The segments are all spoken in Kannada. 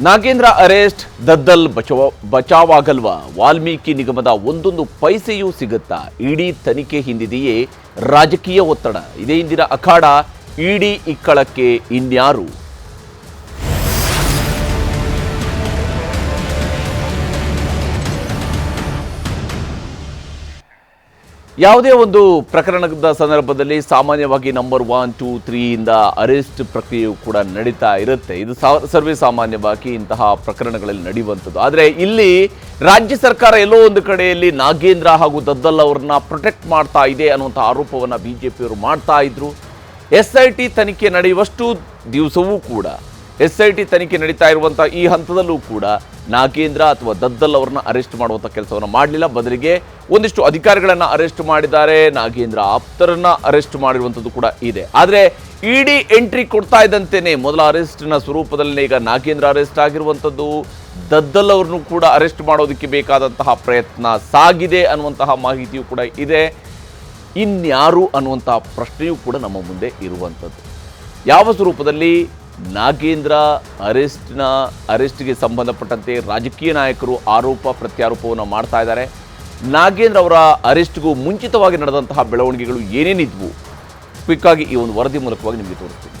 ನಾಗೇಂದ್ರ ಅರೆಸ್ಟ್, ದದ್ದಲ್ ಬಚಾವಾಗಲ್ವಾ? ವಾಲ್ಮೀಕಿ ನಿಗಮದ ಒಂದೊಂದು ಪೈಸೆಯೂ ಸಿಗುತ್ತಾ? ಇಡಿ ತನಿಖೆ ಹಿಂದಿದೆಯೇ ರಾಜಕೀಯ ಒತ್ತಡ? ಇದೇ ಇಂದಿನ ಅಖಾಡ. ಇಡಿ ಇಕ್ಕಳಕ್ಕೆ ಇನ್ಯಾರು? ಯಾವುದೇ ಒಂದು ಪ್ರಕರಣದ ಸಂದರ್ಭದಲ್ಲಿ ಸಾಮಾನ್ಯವಾಗಿ ನಂಬರ್ 1, 2, 3 ಇಂದ ಅರೆಸ್ಟ್ ಪ್ರಕ್ರಿಯೆಯು ಕೂಡ ನಡೀತಾ ಇರುತ್ತೆ. ಇದು ಸರ್ವೇ ಸಾಮಾನ್ಯವಾಗಿ ಇಂತಹ ಪ್ರಕರಣಗಳಲ್ಲಿ ನಡೆಯುವಂಥದ್ದು. ಆದರೆ ಇಲ್ಲಿ ರಾಜ್ಯ ಸರ್ಕಾರ ಎಲ್ಲೋ ಒಂದು ಕಡೆಯಲ್ಲಿ ನಾಗೇಂದ್ರ ಹಾಗೂ ದದ್ದಲ್ ಅವರನ್ನ ಪ್ರೊಟೆಕ್ಟ್ ಮಾಡ್ತಾ ಇದೆ ಅನ್ನುವಂಥ ಆರೋಪವನ್ನು ಬಿಜೆಪಿಯವರು ಮಾಡ್ತಾ ಇದ್ರು. SIT ತನಿಖೆ ನಡೆಯುವಷ್ಟು ದಿವಸವೂ ಕೂಡ, SIT ತನಿಖೆ ನಡೀತಾ ಇರುವಂಥ ಈ ಹಂತದಲ್ಲೂ ಕೂಡ ನಾಗೇಂದ್ರ ಅಥವಾ ದದ್ದಲ್ ಅವರನ್ನ ಅರೆಸ್ಟ್ ಮಾಡುವಂಥ ಕೆಲಸವನ್ನು ಮಾಡಲಿಲ್ಲ. ಬದಲಿಗೆ ಒಂದಿಷ್ಟು ಅಧಿಕಾರಿಗಳನ್ನು ಅರೆಸ್ಟ್ ಮಾಡಿದ್ದಾರೆ. ನಾಗೇಂದ್ರ ಆಪ್ತರನ್ನ ಅರೆಸ್ಟ್ ಮಾಡಿರುವಂಥದ್ದು ಕೂಡ ಇದೆ. ಆದರೆ ಇಡಿ ಎಂಟ್ರಿ ಕೊಡ್ತಾ ಇದ್ದಂತೆಯೇ ಮೊದಲ ಅರೆಸ್ಟ್ನ ಸ್ವರೂಪದಲ್ಲಿ ಈಗ ನಾಗೇಂದ್ರ ಅರೆಸ್ಟ್ ಆಗಿರುವಂಥದ್ದು, ದದ್ದಲ್ ಅವ್ರನ್ನೂ ಕೂಡ ಅರೆಸ್ಟ್ ಮಾಡೋದಕ್ಕೆ ಬೇಕಾದಂತಹ ಪ್ರಯತ್ನ ಸಾಗಿದೆ ಅನ್ನುವಂತಹ ಮಾಹಿತಿಯೂ ಕೂಡ ಇದೆ. ಇನ್ಯಾರು ಅನ್ನುವಂತಹ ಪ್ರಶ್ನೆಯೂ ಕೂಡ ನಮ್ಮ ಮುಂದೆ ಇರುವಂಥದ್ದು. ಯಾವ ಸ್ವರೂಪದಲ್ಲಿ ನಾಗೇಂದ್ರ ಅರೆಸ್ಟ್ಗೆ ಸಂಬಂಧಪಟ್ಟಂತೆ ರಾಜಕೀಯ ನಾಯಕರು ಆರೋಪ ಪ್ರತ್ಯಾರೋಪವನ್ನು ಮಾಡ್ತಾ ಇದ್ದಾರೆ. ನಾಗೇಂದ್ರ ಅವರ ಅರೆಸ್ಟ್ಗೂ ಮುಂಚಿತವಾಗಿ ನಡೆದಂತಹ ಬೆಳವಣಿಗೆಗಳು ಏನೇನಿದ್ವು, ಕ್ವಿಕ್ ಆಗಿ ಈ ಒಂದು ವರದಿ ಮೂಲಕವಾಗಿ ನಿಮಗೆ ತೋರಿಸ್ತೀನಿ.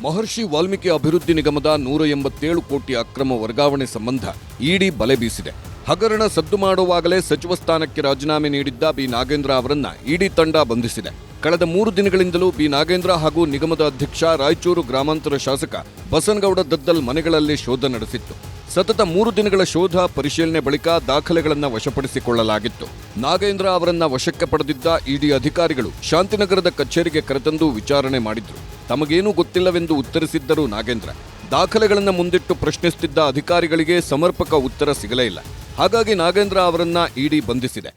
ಮಹರ್ಷಿ ವಾಲ್ಮೀಕಿ ಅಭಿವೃದ್ಧಿ ನಿಗಮದ 187 ಕೋಟಿ ಅಕ್ರಮ ವರ್ಗಾವಣೆ ಸಂಬಂಧ ಇಡಿ ಬಲೆ ಬೀಸಿದೆ. ಹಗರಣ ಸದ್ದು ಮಾಡುವಾಗಲೇ ಸಚಿವ ಸ್ಥಾನಕ್ಕೆ ರಾಜೀನಾಮೆ ನೀಡಿದ್ದ ಬಿ ನಾಗೇಂದ್ರ ಅವರನ್ನ ಇಡಿ ತಂಡ ಬಂಧಿಸಿದೆ. ಕಳೆದ 3 ದಿನಗಳಿಂದಲೂ ಬಿ ನಾಗೇಂದ್ರ ಹಾಗೂ ನಿಗಮದ ಅಧ್ಯಕ್ಷ ರಾಯಚೂರು ಗ್ರಾಮಾಂತರ ಶಾಸಕ ಬಸನಗೌಡ ದದ್ದಲ್ ಮನೆಗಳಲ್ಲಿ ಶೋಧ ನಡೆಸಿತ್ತು. ಸತತ 3 ದಿನಗಳ ಶೋಧ ಪರಿಶೀಲನೆ ಬಳಿಕ ದಾಖಲೆಗಳನ್ನು ವಶಪಡಿಸಿಕೊಳ್ಳಲಾಗಿತ್ತು. ನಾಗೇಂದ್ರ ಅವರನ್ನ ವಶಕ್ಕೆ ಪಡೆದಿದ್ದ ಇಡಿ ಅಧಿಕಾರಿಗಳು ಶಾಂತಿನಗರದ ಕಚೇರಿಗೆ ಕರೆತಂದು ವಿಚಾರಣೆ ಮಾಡಿದ್ರು. ತಮಗೇನೂ ಗೊತ್ತಿಲ್ಲವೆಂದು ಉತ್ತರಿಸಿದ್ದರು ನಾಗೇಂದ್ರ. ದಾಖಲೆಗಳನ್ನು ಮುಂದಿಟ್ಟು ಪ್ರಶ್ನಿಸುತ್ತಿದ್ದ ಅಧಿಕಾರಿಗಳಿಗೆ ಸಮರ್ಪಕ ಉತ್ತರ ಸಿಗಲೇ ಇಲ್ಲ. ಹಾಗಾಗಿ ನಾಗೇಂದ್ರ ಅವರನ್ನ ಇಡಿ ಬಂಧಿಸಿದೆ.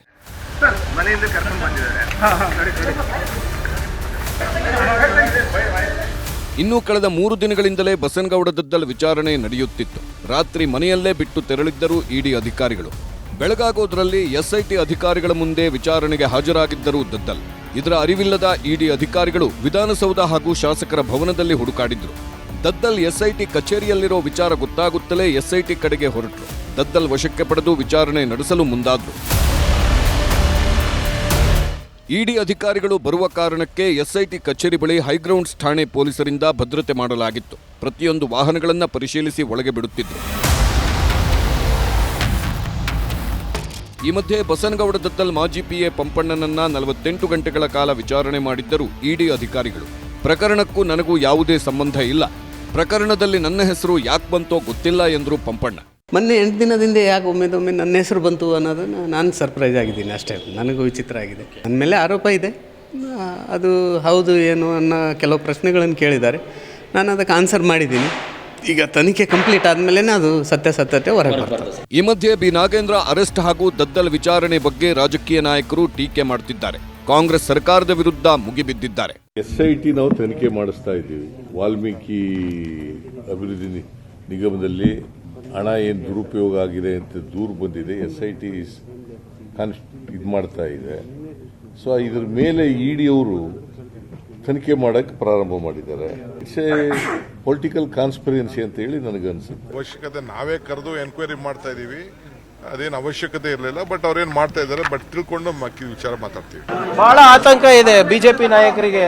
ಇನ್ನು ಕಳೆದ 3 ದಿನಗಳಿಂದಲೇ ಬಸನಗೌಡ ದದ್ದಲ್ ವಿಚಾರಣೆ ನಡೆಯುತ್ತಿತ್ತು. ರಾತ್ರಿ ಮನೆಯಲ್ಲೇ ಬಿಟ್ಟು ತೆರಳಿದ್ದರು ಇಡಿ ಅಧಿಕಾರಿಗಳು. ಬೆಳಗಾಗೋದ್ರಲ್ಲಿ SIT ಅಧಿಕಾರಿಗಳ ಮುಂದೆ ವಿಚಾರಣೆಗೆ ಹಾಜರಾಗಿದ್ದರು ದದ್ದಲ್. ಇದರ ಅರಿವಿಲ್ಲದ ಇಡಿ ಅಧಿಕಾರಿಗಳು ವಿಧಾನಸೌಧ ಹಾಗೂ ಶಾಸಕರ ಭವನದಲ್ಲಿ ಹುಡುಕಾಡಿದ್ರು. ದದ್ದಲ್ SIT ಕಚೇರಿಯಲ್ಲಿರೋ ವಿಚಾರ ಗೊತ್ತಾಗುತ್ತಲೇ SIT ಕಡೆಗೆ ಹೊರಟರು. ದದ್ದಲ್ ವಶಕ್ಕೆ ಪಡೆದು ವಿಚಾರಣೆ ನಡೆಸಲು ಮುಂದಾದ್ರು. ಇಡಿ ಅಧಿಕಾರಿಗಳು ಬರುವ ಕಾರಣಕ್ಕೆ SIT ಕಚೇರಿ ಬಳಿ ಹೈಗ್ರೌಂಡ್ಸ್ ಠಾಣೆ ಪೊಲೀಸರಿಂದ ಭದ್ರತೆ ಮಾಡಲಾಗಿತ್ತು. ಪ್ರತಿಯೊಂದು ವಾಹನಗಳನ್ನು ಪರಿಶೀಲಿಸಿ ಒಳಗೆ ಬಿಡುತ್ತಿದ್ರು. ಈ ಮಧ್ಯೆ ಬಸನಗೌಡ ದದ್ದಲ್ ಮಾಜಿ PA ಪಂಪಣ್ಣನನ್ನ 48 ಗಂಟೆಗಳ ಕಾಲ ವಿಚಾರಣೆ ಮಾಡಿದ್ದರು ಇಡಿ ಅಧಿಕಾರಿಗಳು. ಪ್ರಕರಣಕ್ಕೂ ನನಗೂ ಯಾವುದೇ ಸಂಬಂಧ ಇಲ್ಲ, ಪ್ರಕರಣದಲ್ಲಿ ನನ್ನ ಹೆಸರು ಯಾಕೆ ಬಂತೋ ಗೊತ್ತಿಲ್ಲ ಎಂದರು ಪಂಪಣ್ಣ. ಮೊನ್ನೆ 8 ದಿನದಿಂದ ಯಾಕೆ ಒಮ್ಮೆ ನನ್ನ ಹೆಸರು ಬಂತು ಅನ್ನೋದನ್ನು ನಾನು ಸರ್ಪ್ರೈಸ್ ಆಗಿದ್ದೀನಿ ಅಷ್ಟೇ. ನನಗೂ ವಿಚಿತ್ರ ಆಗಿದೆ. ನನ್ನ ಮೇಲೆ ಆರೋಪ ಇದೆ, ಅದು ಹೌದು ಏನು ಅನ್ನೋ ಕೆಲವು ಪ್ರಶ್ನೆಗಳನ್ನು ಕೇಳಿದ್ದಾರೆ. ನಾನು ಅದಕ್ಕೆ ಆನ್ಸರ್ ಮಾಡಿದ್ದೀನಿ. ಈಗ ತನಿಖೆ ಕಂಪ್ಲೀಟ್ ಆದಮೇಲೆ ಅದು ಸತ್ಯಾಸತ್ಯತೆ ಹೊರಗೆ ಬರ್ತದೆ. ಈ ಮಧ್ಯೆ ಬಿ ನಾಗೇಂದ್ರ ಅರೆಸ್ಟ್ ಹಾಗೂ ದದ್ದಲ್ ವಿಚಾರಣೆ ಬಗ್ಗೆ ರಾಜಕೀಯ ನಾಯಕರು ಟೀಕೆ ಮಾಡುತ್ತಿದ್ದಾರೆ. ಕಾಂಗ್ರೆಸ್ ಸರ್ಕಾರದ ವಿರುದ್ಧ ಮುಗಿಬಿದ್ದಿದ್ದಾರೆ. SIT ನಾವು ತನಿಖೆ ಮಾಡಿಸ್ತಾ ಇದ್ದೀವಿ. ವಾಲ್ಮೀಕಿ ಅಭಿವೃದ್ಧಿ ನಿಗಮದಲ್ಲಿ ಹಣ ಏನು ದುರುಪಯೋಗ ಆಗಿದೆ ಅಂತ ದೂರು ಬಂದಿದೆ. SIT ಇದು ಮಾಡ್ತಾ ಇದೆ. ಸೊ ಇದ್ರ ಮೇಲೆ ಇಡಿ ಅವರು ತನಿಖೆ ಮಾಡಕ್ಕೆ ಪ್ರಾರಂಭ ಮಾಡಿದ್ದಾರೆ. ಇಟ್ಸ್ ಎ ಪೊಲಿಟಿಕಲ್ ಕಾನ್ಸ್ಪಿರೆನ್ಸಿ ಅಂತ ಹೇಳಿ ನನಗನ್ಸುತ್ತೆ. ಅವಶ್ಯಕತೆ ನಾವೇ ಕರೆದು ಎನ್ಕ್ವೈರಿ ಮಾಡ್ತಾ ಇದೀವಿ. ಅದೇನು ಅವಶ್ಯಕತೆ ಇರಲಿಲ್ಲ, ಬಟ್ ಅವ್ರೇನು ಮಾಡ್ತಾ ಇದ್ದಾರೆ ಬಟ್ ತಿಳ್ಕೊಂಡು ವಿಚಾರ ಮಾತಾಡ್ತೀವಿ. ಬಹಳ ಆತಂಕ ಇದೆ ಬಿಜೆಪಿ ನಾಯಕರಿಗೆ.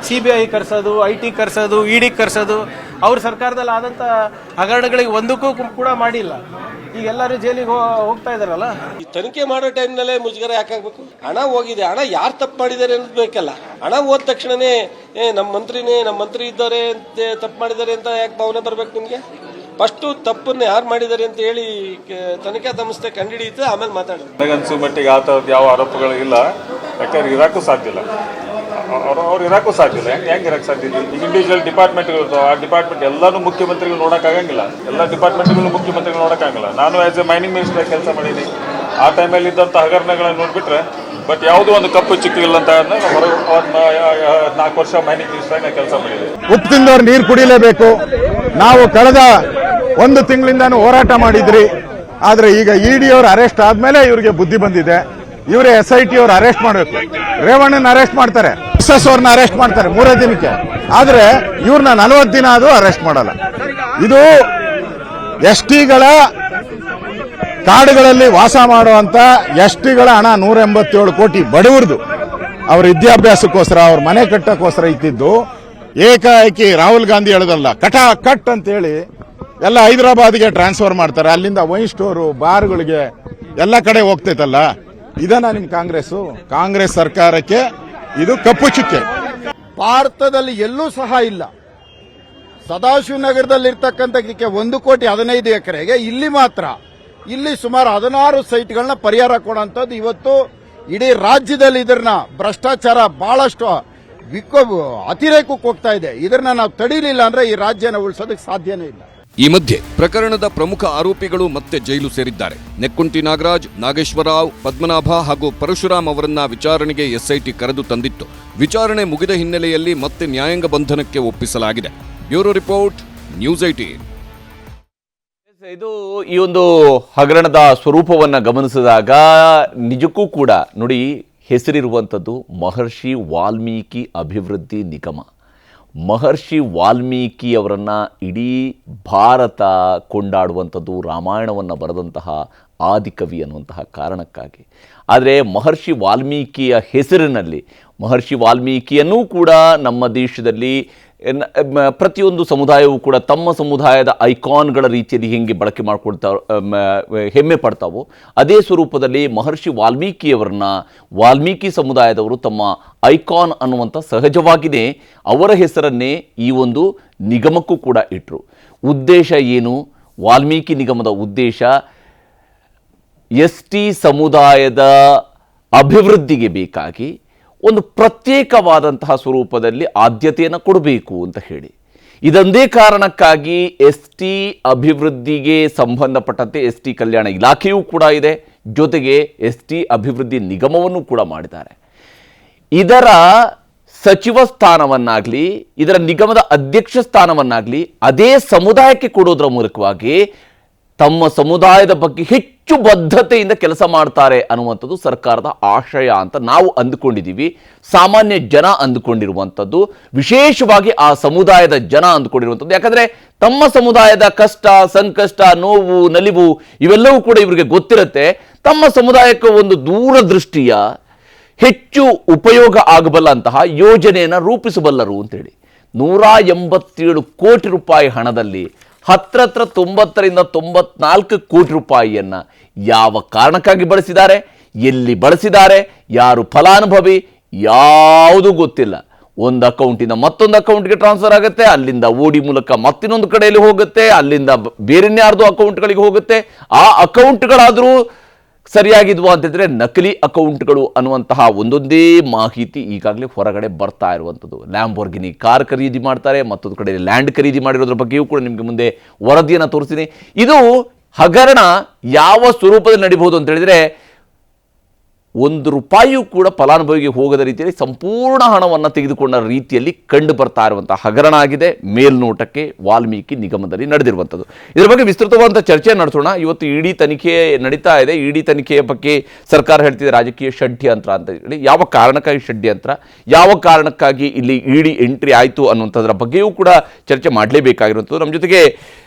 CBI ಕರ್ಸೋದು, IT ಕರ್ಸೋದು, ಇಡಿ ಕರ್ಸೋದು, ಅವ್ರ ಸರ್ಕಾರದಲ್ಲಿ ಆದಂತ ಹಗರಣಗಳಿಗೆ ಒಂದಕ್ಕೂ ಕೂಡ ಮಾಡಿಲ್ಲ. ಈಗ ಎಲ್ಲರೂ ಜೈಲಿಗೆ ಹೋಗ್ತಾ ಇದಾರಲ್ಲ. ಈ ತನಿಖೆ ಮಾಡೋ ಟೈಮ್ನಲ್ಲೇ ಮುಜುಗರ ಯಾಕಾಗಬೇಕು? ಹಣ ಹೋಗಿದೆ, ಹಣ ಯಾರು ತಪ್ಪು ಮಾಡಿದ್ದಾರೆ ಅನ್ನೋದು ಬೇಕಲ್ಲ. ಹಣ ಹೋದ ತಕ್ಷಣನೇ ನಮ್ಮ ಮಂತ್ರಿ ಇದ್ದಾರೆ ತಪ್ಪು ಮಾಡಿದ್ದಾರೆ ಅಂತ ಯಾಕೆ ಭಾವನೆ ಬರ್ಬೇಕು ನಿಮ್ಗೆ? ಫಸ್ಟು ತಪ್ಪನ್ನು ಯಾರು ಮಾಡಿದ್ದಾರೆ ಅಂತ ಹೇಳಿ ತನಿಖಾ ಸಂಸ್ಥೆ ಕಂಡುಹಿಡಿಯುತ್ತೆ, ಆಮೇಲೆ ಮಾತಾಡೋದು. ನನಗನ್ಸೋ ಮಟ್ಟಿಗೆ ಆ ಥರದ್ದು ಯಾವ ಆರೋಪಗಳು ಇಲ್ಲ. ಯಾಕಂದ್ರೆ ಇರಾಕು ಸಾಧ್ಯ ಇಲ್ಲ, ಅವ್ರು ಇರಾಕು ಸಾಧ್ಯ ಇಲ್ಲ. ಹೆಂಗೆ ಇರಕ್ಕೆ ಸಾಧ್ಯ ಇಲ್ಲ? ಈಗ ಇಂಡಿವಿಜುವಲ್ ಡಿಪಾರ್ಟ್ಮೆಂಟ್ಗಳು ಇರ್ತಾವೆ. ಆ ಡಿಪಾರ್ಟ್ಮೆಂಟ್ ಎಲ್ಲಾನು ಮುಖ್ಯಮಂತ್ರಿಗಳು ನೋಡೋಕ್ಕಾಗಂಗಿಲ್ಲ. ಎಲ್ಲ ಡಿಪಾರ್ಟ್ಮೆಂಟ್ಗಳು ಮುಖ್ಯಮಂತ್ರಿಗಳು ನೋಡೋಕ್ಕಾಗಲ್ಲ. ನಾನು ಆಸ್ ಎ ಮೈನಿಂಗ್ ಮಿನಿಸ್ಟರ್ ಕೆಲಸ ಮಾಡೀನಿ. ಆ ಟೈಮಲ್ಲಿ ಇದ್ದಂಥ ಹಗರಣಗಳನ್ನ ನೋಡ್ಬಿಟ್ರೆ ಬಟ್ ಯಾವುದೋ ಒಂದು ಕಪ್ಪು ಚಿಕ್ಕಿಲ್ಲ ಅಂತ 4 ವರ್ಷ ಮೈನಿಂಗ್ ಮಿನಿಸ್ಟರ್ ಕೆಲಸ ಮಾಡಿದೆ. ಉಪ್ಪು ತಿಂದವ್ರು ನೀರು ಕುಡಿಲೇಬೇಕು. ನಾವು ಕಳೆದ 1 ತಿಂಗಳಿಂದಾನು ಹೋರಾಟ ಮಾಡಿದ್ರಿ. ಆದ್ರೆ ಈಗ ಇಡಿ ಅವರು ಅರೆಸ್ಟ್ ಆದ್ಮೇಲೆ ಇವ್ರಿಗೆ ಬುದ್ಧಿ ಬಂದಿದೆ. ಇವರೇ SIT ಅವರು ಅರೆಸ್ಟ್ ಮಾಡಬೇಕು. ರೇವಣ್ಣನ ಅರೆಸ್ಟ್ ಮಾಡ್ತಾರೆ. ಅವ್ರನ್ನ ಅರೆಸ್ಟ್ ಮಾಡ್ತಾರೆ 3 ದಿನಕ್ಕೆ, ಆದ್ರೆ ಇವ್ರನ್ನ 40 ದಿನ ಆದ್ರೂ ಅರೆಸ್ಟ್ ಮಾಡಲ್ಲ. ಇದು ಎಸ್ಟಿಗಳ ಕಾಡುಗಳಲ್ಲಿ ವಾಸ ಮಾಡುವಂತ ಎಸ್ಟಿಗಳ ಹಣ 187 ಕೋಟಿ ಬಡವರದು, ಅವ್ರ ವಿದ್ಯಾಭ್ಯಾಸಕ್ಕೋಸ್ಕರ ಅವ್ರ ಮನೆ ಕಟ್ಟಕ್ಕೋಸ್ಕರ ಇತ್ತಿದ್ದು ಏಕಾಏಕಿ ರಾಹುಲ್ ಗಾಂಧಿ ಹೇಳೋದಲ್ಲ, ಕಟ್ ಅಂತ ಹೇಳಿ ಎಲ್ಲ ಹೈದರಾಬಾದ್ಗೆ ಟ್ರಾನ್ಸ್ಫರ್ ಮಾಡ್ತಾರೆ. ಅಲ್ಲಿಂದ ವೈನ್ ಸ್ಟೋರು, ಬಾರ್ಗಳಿಗೆ ಎಲ್ಲ ಕಡೆ ಹೋಗ್ತೈತಲ್ಲ. ಇದನ್ನ ನಿಮ್ ಕಾಂಗ್ರೆಸ್ ಸರ್ಕಾರಕ್ಕೆ ಇದು ಕಪ್ಪು ಚುಕ್ಕೆ. ಭಾರತದಲ್ಲಿ ಎಲ್ಲೂ ಸಹ ಇಲ್ಲ. ಸದಾಶಿವನಗರದಲ್ಲಿರ್ತಕ್ಕಂಥದಕ್ಕೆ 1,15,00,000 ಎಕರೆಗೆ ಇಲ್ಲಿ ಮಾತ್ರ, ಇಲ್ಲಿ ಸುಮಾರು 16 ಸೈಟ್ಗಳನ್ನ ಪರಿಹಾರ ಕೊಡುವಂಥದ್ದು. ಇವತ್ತು ಇಡೀ ರಾಜ್ಯದಲ್ಲಿ ಇದನ್ನ ಭ್ರಷ್ಟಾಚಾರ ಬಹಳಷ್ಟು ಅತಿರೇಕಕ್ಕೆ ಹೋಗ್ತಾ ಇದೆ. ಇದನ್ನ ನಾವು ತಡೀಲಿಲ್ಲ ಅಂದ್ರೆ ಈ ರಾಜ್ಯನ ಉಳಿಸೋದಕ್ಕೆ ಸಾಧ್ಯನೇ ಇಲ್ಲ. ಈ ಮಧ್ಯೆ ಪ್ರಕರಣದ ಪ್ರಮುಖ ಆರೋಪಿಗಳು ಮತ್ತೆ ಜೈಲು ಸೇರಿದ್ದಾರೆ. ನೆಕ್ಕುಂಟಿ ನಾಗರಾಜ್, ನಾಗೇಶ್ವರರಾವ್, ಪದ್ಮನಾಭ ಹಾಗೂ ಪರಶುರಾಮ್ ಅವರನ್ನ ವಿಚಾರಣೆಗೆ ಎಸ್ಐಟಿ ಕರೆದು ತಂದಿತ್ತು. ವಿಚಾರಣೆ ಮುಗಿದ ಹಿನ್ನೆಲೆಯಲ್ಲಿ ಮತ್ತೆ ನ್ಯಾಯಾಂಗ ಬಂಧನಕ್ಕೆ ಒಪ್ಪಿಸಲಾಗಿದೆ. Bureau report, news 18. ಇದು ಈ ಒಂದು ಹಗರಣದ ಸ್ವರೂಪವನ್ನು ಗಮನಿಸಿದಾಗ ನಿಜಕ್ಕೂ ಕೂಡ ನೋಡಿ, ಹೆಸರಿರುವಂಥದ್ದು ಮಹರ್ಷಿ ವಾಲ್ಮೀಕಿ ಅಭಿವೃದ್ಧಿ ನಿಗಮ. ಮಹರ್ಷಿ ವಾಲ್ಮೀಕಿ ಅವರನ್ನು ಇಡೀ ಭಾರತ ಕೊಂಡಾಡುವಂಥದ್ದು ರಾಮಾಯಣವನ್ನು ಬರೆದಂತಹ ಆದಿಕವಿ ಅನ್ನುವಂತಹ ಕಾರಣಕ್ಕಾಗಿ. ಆದರೆ ಮಹರ್ಷಿ ವಾಲ್ಮೀಕಿಯ ಹೆಸರಿನಲ್ಲಿ ಮಹರ್ಷಿ ವಾಲ್ಮೀಕಿಯನ್ನೂ ಕೂಡ ನಮ್ಮ ದೇಶದಲ್ಲಿ ಪ್ರತಿಯೊಂದು ಸಮುದಾಯವೂ ಕೂಡ ತಮ್ಮ ಸಮುದಾಯದ ಐಕಾನ್ಗಳ ರೀತಿಯಲ್ಲಿ ಹೆಂಗೆ ಬಳಕೆ ಮಾಡಿಕೊಳ್ತಾ ಹೆಮ್ಮೆ ಪಡ್ತಾವೋ, ಅದೇ ಸ್ವರೂಪದಲ್ಲಿ ಮಹರ್ಷಿ ವಾಲ್ಮೀಕಿಯವರನ್ನ ವಾಲ್ಮೀಕಿ ಸಮುದಾಯದವರು ತಮ್ಮ ಐಕಾನ್ ಅನ್ನುವಂಥ ಸಹಜವಾಗಿಯೇ ಅವರ ಹೆಸರನ್ನೇ ಈ ಒಂದು ನಿಗಮಕ್ಕೂ ಕೂಡ ಇಟ್ಟರು. ಉದ್ದೇಶ ಏನು? ವಾಲ್ಮೀಕಿ ನಿಗಮದ ಉದ್ದೇಶ ಎಸ್ ಟಿ ಸಮುದಾಯದ ಅಭಿವೃದ್ಧಿಗೆ ಬೇಕಾಗಿ ಒಂದು ಪ್ರತ್ಯೇಕವಾದಂತಹ ಸ್ವರೂಪದಲ್ಲಿ ಆದ್ಯತೆಯನ್ನು ಕೊಡಬೇಕು ಅಂತ ಹೇಳಿ, ಇದೊಂದೇ ಕಾರಣಕ್ಕಾಗಿ ಎಸ್ ಟಿ ಅಭಿವೃದ್ಧಿಗೆ ಸಂಬಂಧಪಟ್ಟಂತೆ ಎಸ್ ಟಿ ಕಲ್ಯಾಣ ಇಲಾಖೆಯೂ ಕೂಡ ಇದೆ, ಜೊತೆಗೆ ಎಸ್ ಟಿ ಅಭಿವೃದ್ಧಿ ನಿಗಮವನ್ನು ಕೂಡ ಮಾಡಿದ್ದಾರೆ. ಇದರ ಸಚಿವ ಸ್ಥಾನವನ್ನಾಗಲಿ ಇದರ ನಿಗಮದ ಅಧ್ಯಕ್ಷ ಸ್ಥಾನವನ್ನಾಗಲಿ ಅದೇ ಸಮುದಾಯಕ್ಕೆ ಕೊಡೋದರ ಮೂಲಕವಾಗಿ ತಮ್ಮ ಸಮುದಾಯದ ಬಗ್ಗೆ ಹೆಚ್ಚು ಬದ್ಧತೆಯಿಂದ ಕೆಲಸ ಮಾಡ್ತಾರೆ ಅನ್ನುವಂಥದ್ದು ಸರ್ಕಾರದ ಆಶಯ ಅಂತ ನಾವು ಅಂದುಕೊಂಡಿದ್ದೀವಿ. ಸಾಮಾನ್ಯ ಜನ ಅಂದುಕೊಂಡಿರುವಂಥದ್ದು, ವಿಶೇಷವಾಗಿ ಆ ಸಮುದಾಯದ ಜನ ಅಂದುಕೊಂಡಿರುವಂಥದ್ದು. ಯಾಕಂದರೆ ತಮ್ಮ ಸಮುದಾಯದ ಕಷ್ಟ, ಸಂಕಷ್ಟ, ನೋವು, ನಲಿವು ಇವೆಲ್ಲವೂ ಕೂಡ ಇವರಿಗೆ ಗೊತ್ತಿರುತ್ತೆ. ತಮ್ಮ ಸಮುದಾಯಕ್ಕೆ ಒಂದು ದೂರದೃಷ್ಟಿಯ ಹೆಚ್ಚು ಉಪಯೋಗ ಆಗಬಲ್ಲ ಅಂತಹ ಯೋಜನೆಯನ್ನು ರೂಪಿಸಬಲ್ಲರು ಅಂತೇಳಿ 187 ಕೋಟಿ ರೂಪಾಯಿ ಹಣದಲ್ಲಿ ಹತ್ರ 90ರಿಂದ 94 ಕೋಟಿ ರೂಪಾಯಿಯನ್ನು ಯಾವ ಕಾರಣಕ್ಕಾಗಿ ಬಳಸಿದ್ದಾರೆ, ಎಲ್ಲಿ ಬಳಸಿದ್ದಾರೆ, ಯಾರು ಫಲಾನುಭವಿ ಯಾವುದೂ ಗೊತ್ತಿಲ್ಲ. ಒಂದು ಅಕೌಂಟಿಂದ ಮತ್ತೊಂದು ಅಕೌಂಟ್ಗೆ ಟ್ರಾನ್ಸ್ಫರ್ ಆಗುತ್ತೆ, ಅಲ್ಲಿಂದ ಓಡಿ ಮೂಲಕ ಮತ್ತಿನ್ನೊಂದು ಕಡೆಯಲ್ಲಿ ಹೋಗುತ್ತೆ, ಅಲ್ಲಿಂದ ಬೇರೆನ್ಯಾರ್ದು ಅಕೌಂಟ್ಗಳಿಗೆ ಹೋಗುತ್ತೆ. ಆ ಅಕೌಂಟ್ಗಳಾದರೂ ಸರಿಯಾಗಿದ್ವಾ ಅಂತಂದರೆ ನಕಲಿ ಅಕೌಂಟ್ಗಳು ಅನ್ನುವಂತಹ ಒಂದೊಂದೇ ಮಾಹಿತಿ ಈಗಾಗಲೇ ಹೊರಗಡೆ ಬರ್ತಾ ಇರುವಂಥದ್ದು. ಲ್ಯಾಂಬೋರ್ಗಿನಿ ಕಾರ್ ಖರೀದಿ ಮಾಡ್ತಾರೆ, ಮತ್ತೊಂದು ಕಡೆ ಲ್ಯಾಂಡ್ ಖರೀದಿ ಮಾಡಿರೋದ್ರ ಬಗ್ಗೆಯೂ ಕೂಡ ನಿಮಗೆ ಮುಂದೆ ವರದಿಯನ್ನು ತೋರಿಸ್ತೀನಿ. ಇದು ಹಗರಣ ಯಾವ ಸ್ವರೂಪದಲ್ಲಿ ನಡೀಬಹುದು ಅಂತ ಹೇಳಿದರೆ, 1 ರೂಪಾಯಿಯೂ ಕೂಡ ಫಲಾನುಭವಿಗೆ ಹೋಗದ ರೀತಿಯಲ್ಲಿ ಸಂಪೂರ್ಣ ಹಣವನ್ನು ತೆಗೆದುಕೊಂಡ ರೀತಿಯಲ್ಲಿ ಕಂಡು ಬರ್ತಾ ಇರುವಂತಹ ಹಗರಣ ಆಗಿದೆ. ಮೇಲ್ನೋಟಕ್ಕೆ ವಾಲ್ಮೀಕಿ ನಿಗಮದಲ್ಲಿ ನಡೆದಿರುವಂಥದ್ದು. ಇದರ ಬಗ್ಗೆ ವಿಸ್ತೃತವಾದಂಥ ಚರ್ಚೆ ನಡೆಸೋಣ. ಇವತ್ತು ಇಡಿ ತನಿಖೆ ನಡೀತಾ ಇದೆ. ಇಡಿ ತನಿಖೆಯ ಬಗ್ಗೆ ಸರ್ಕಾರ ಹೇಳ್ತಿದೆ ರಾಜಕೀಯ ಷಡ್ಯಂತ್ರ ಅಂತ ಹೇಳಿ. ಯಾವ ಕಾರಣಕ್ಕಾಗಿ ಷಡ್ಯಂತ್ರ, ಯಾವ ಕಾರಣಕ್ಕಾಗಿ ಇಲ್ಲಿ ಇಡಿ ಎಂಟ್ರಿ ಆಯಿತು ಅನ್ನುವಂಥದ್ರ ಬಗ್ಗೆಯೂ ಕೂಡ ಚರ್ಚೆ ಮಾಡಲೇಬೇಕಾಗಿರುವಂಥದ್ದು. ನಮ್ಮ ಜೊತೆಗೆ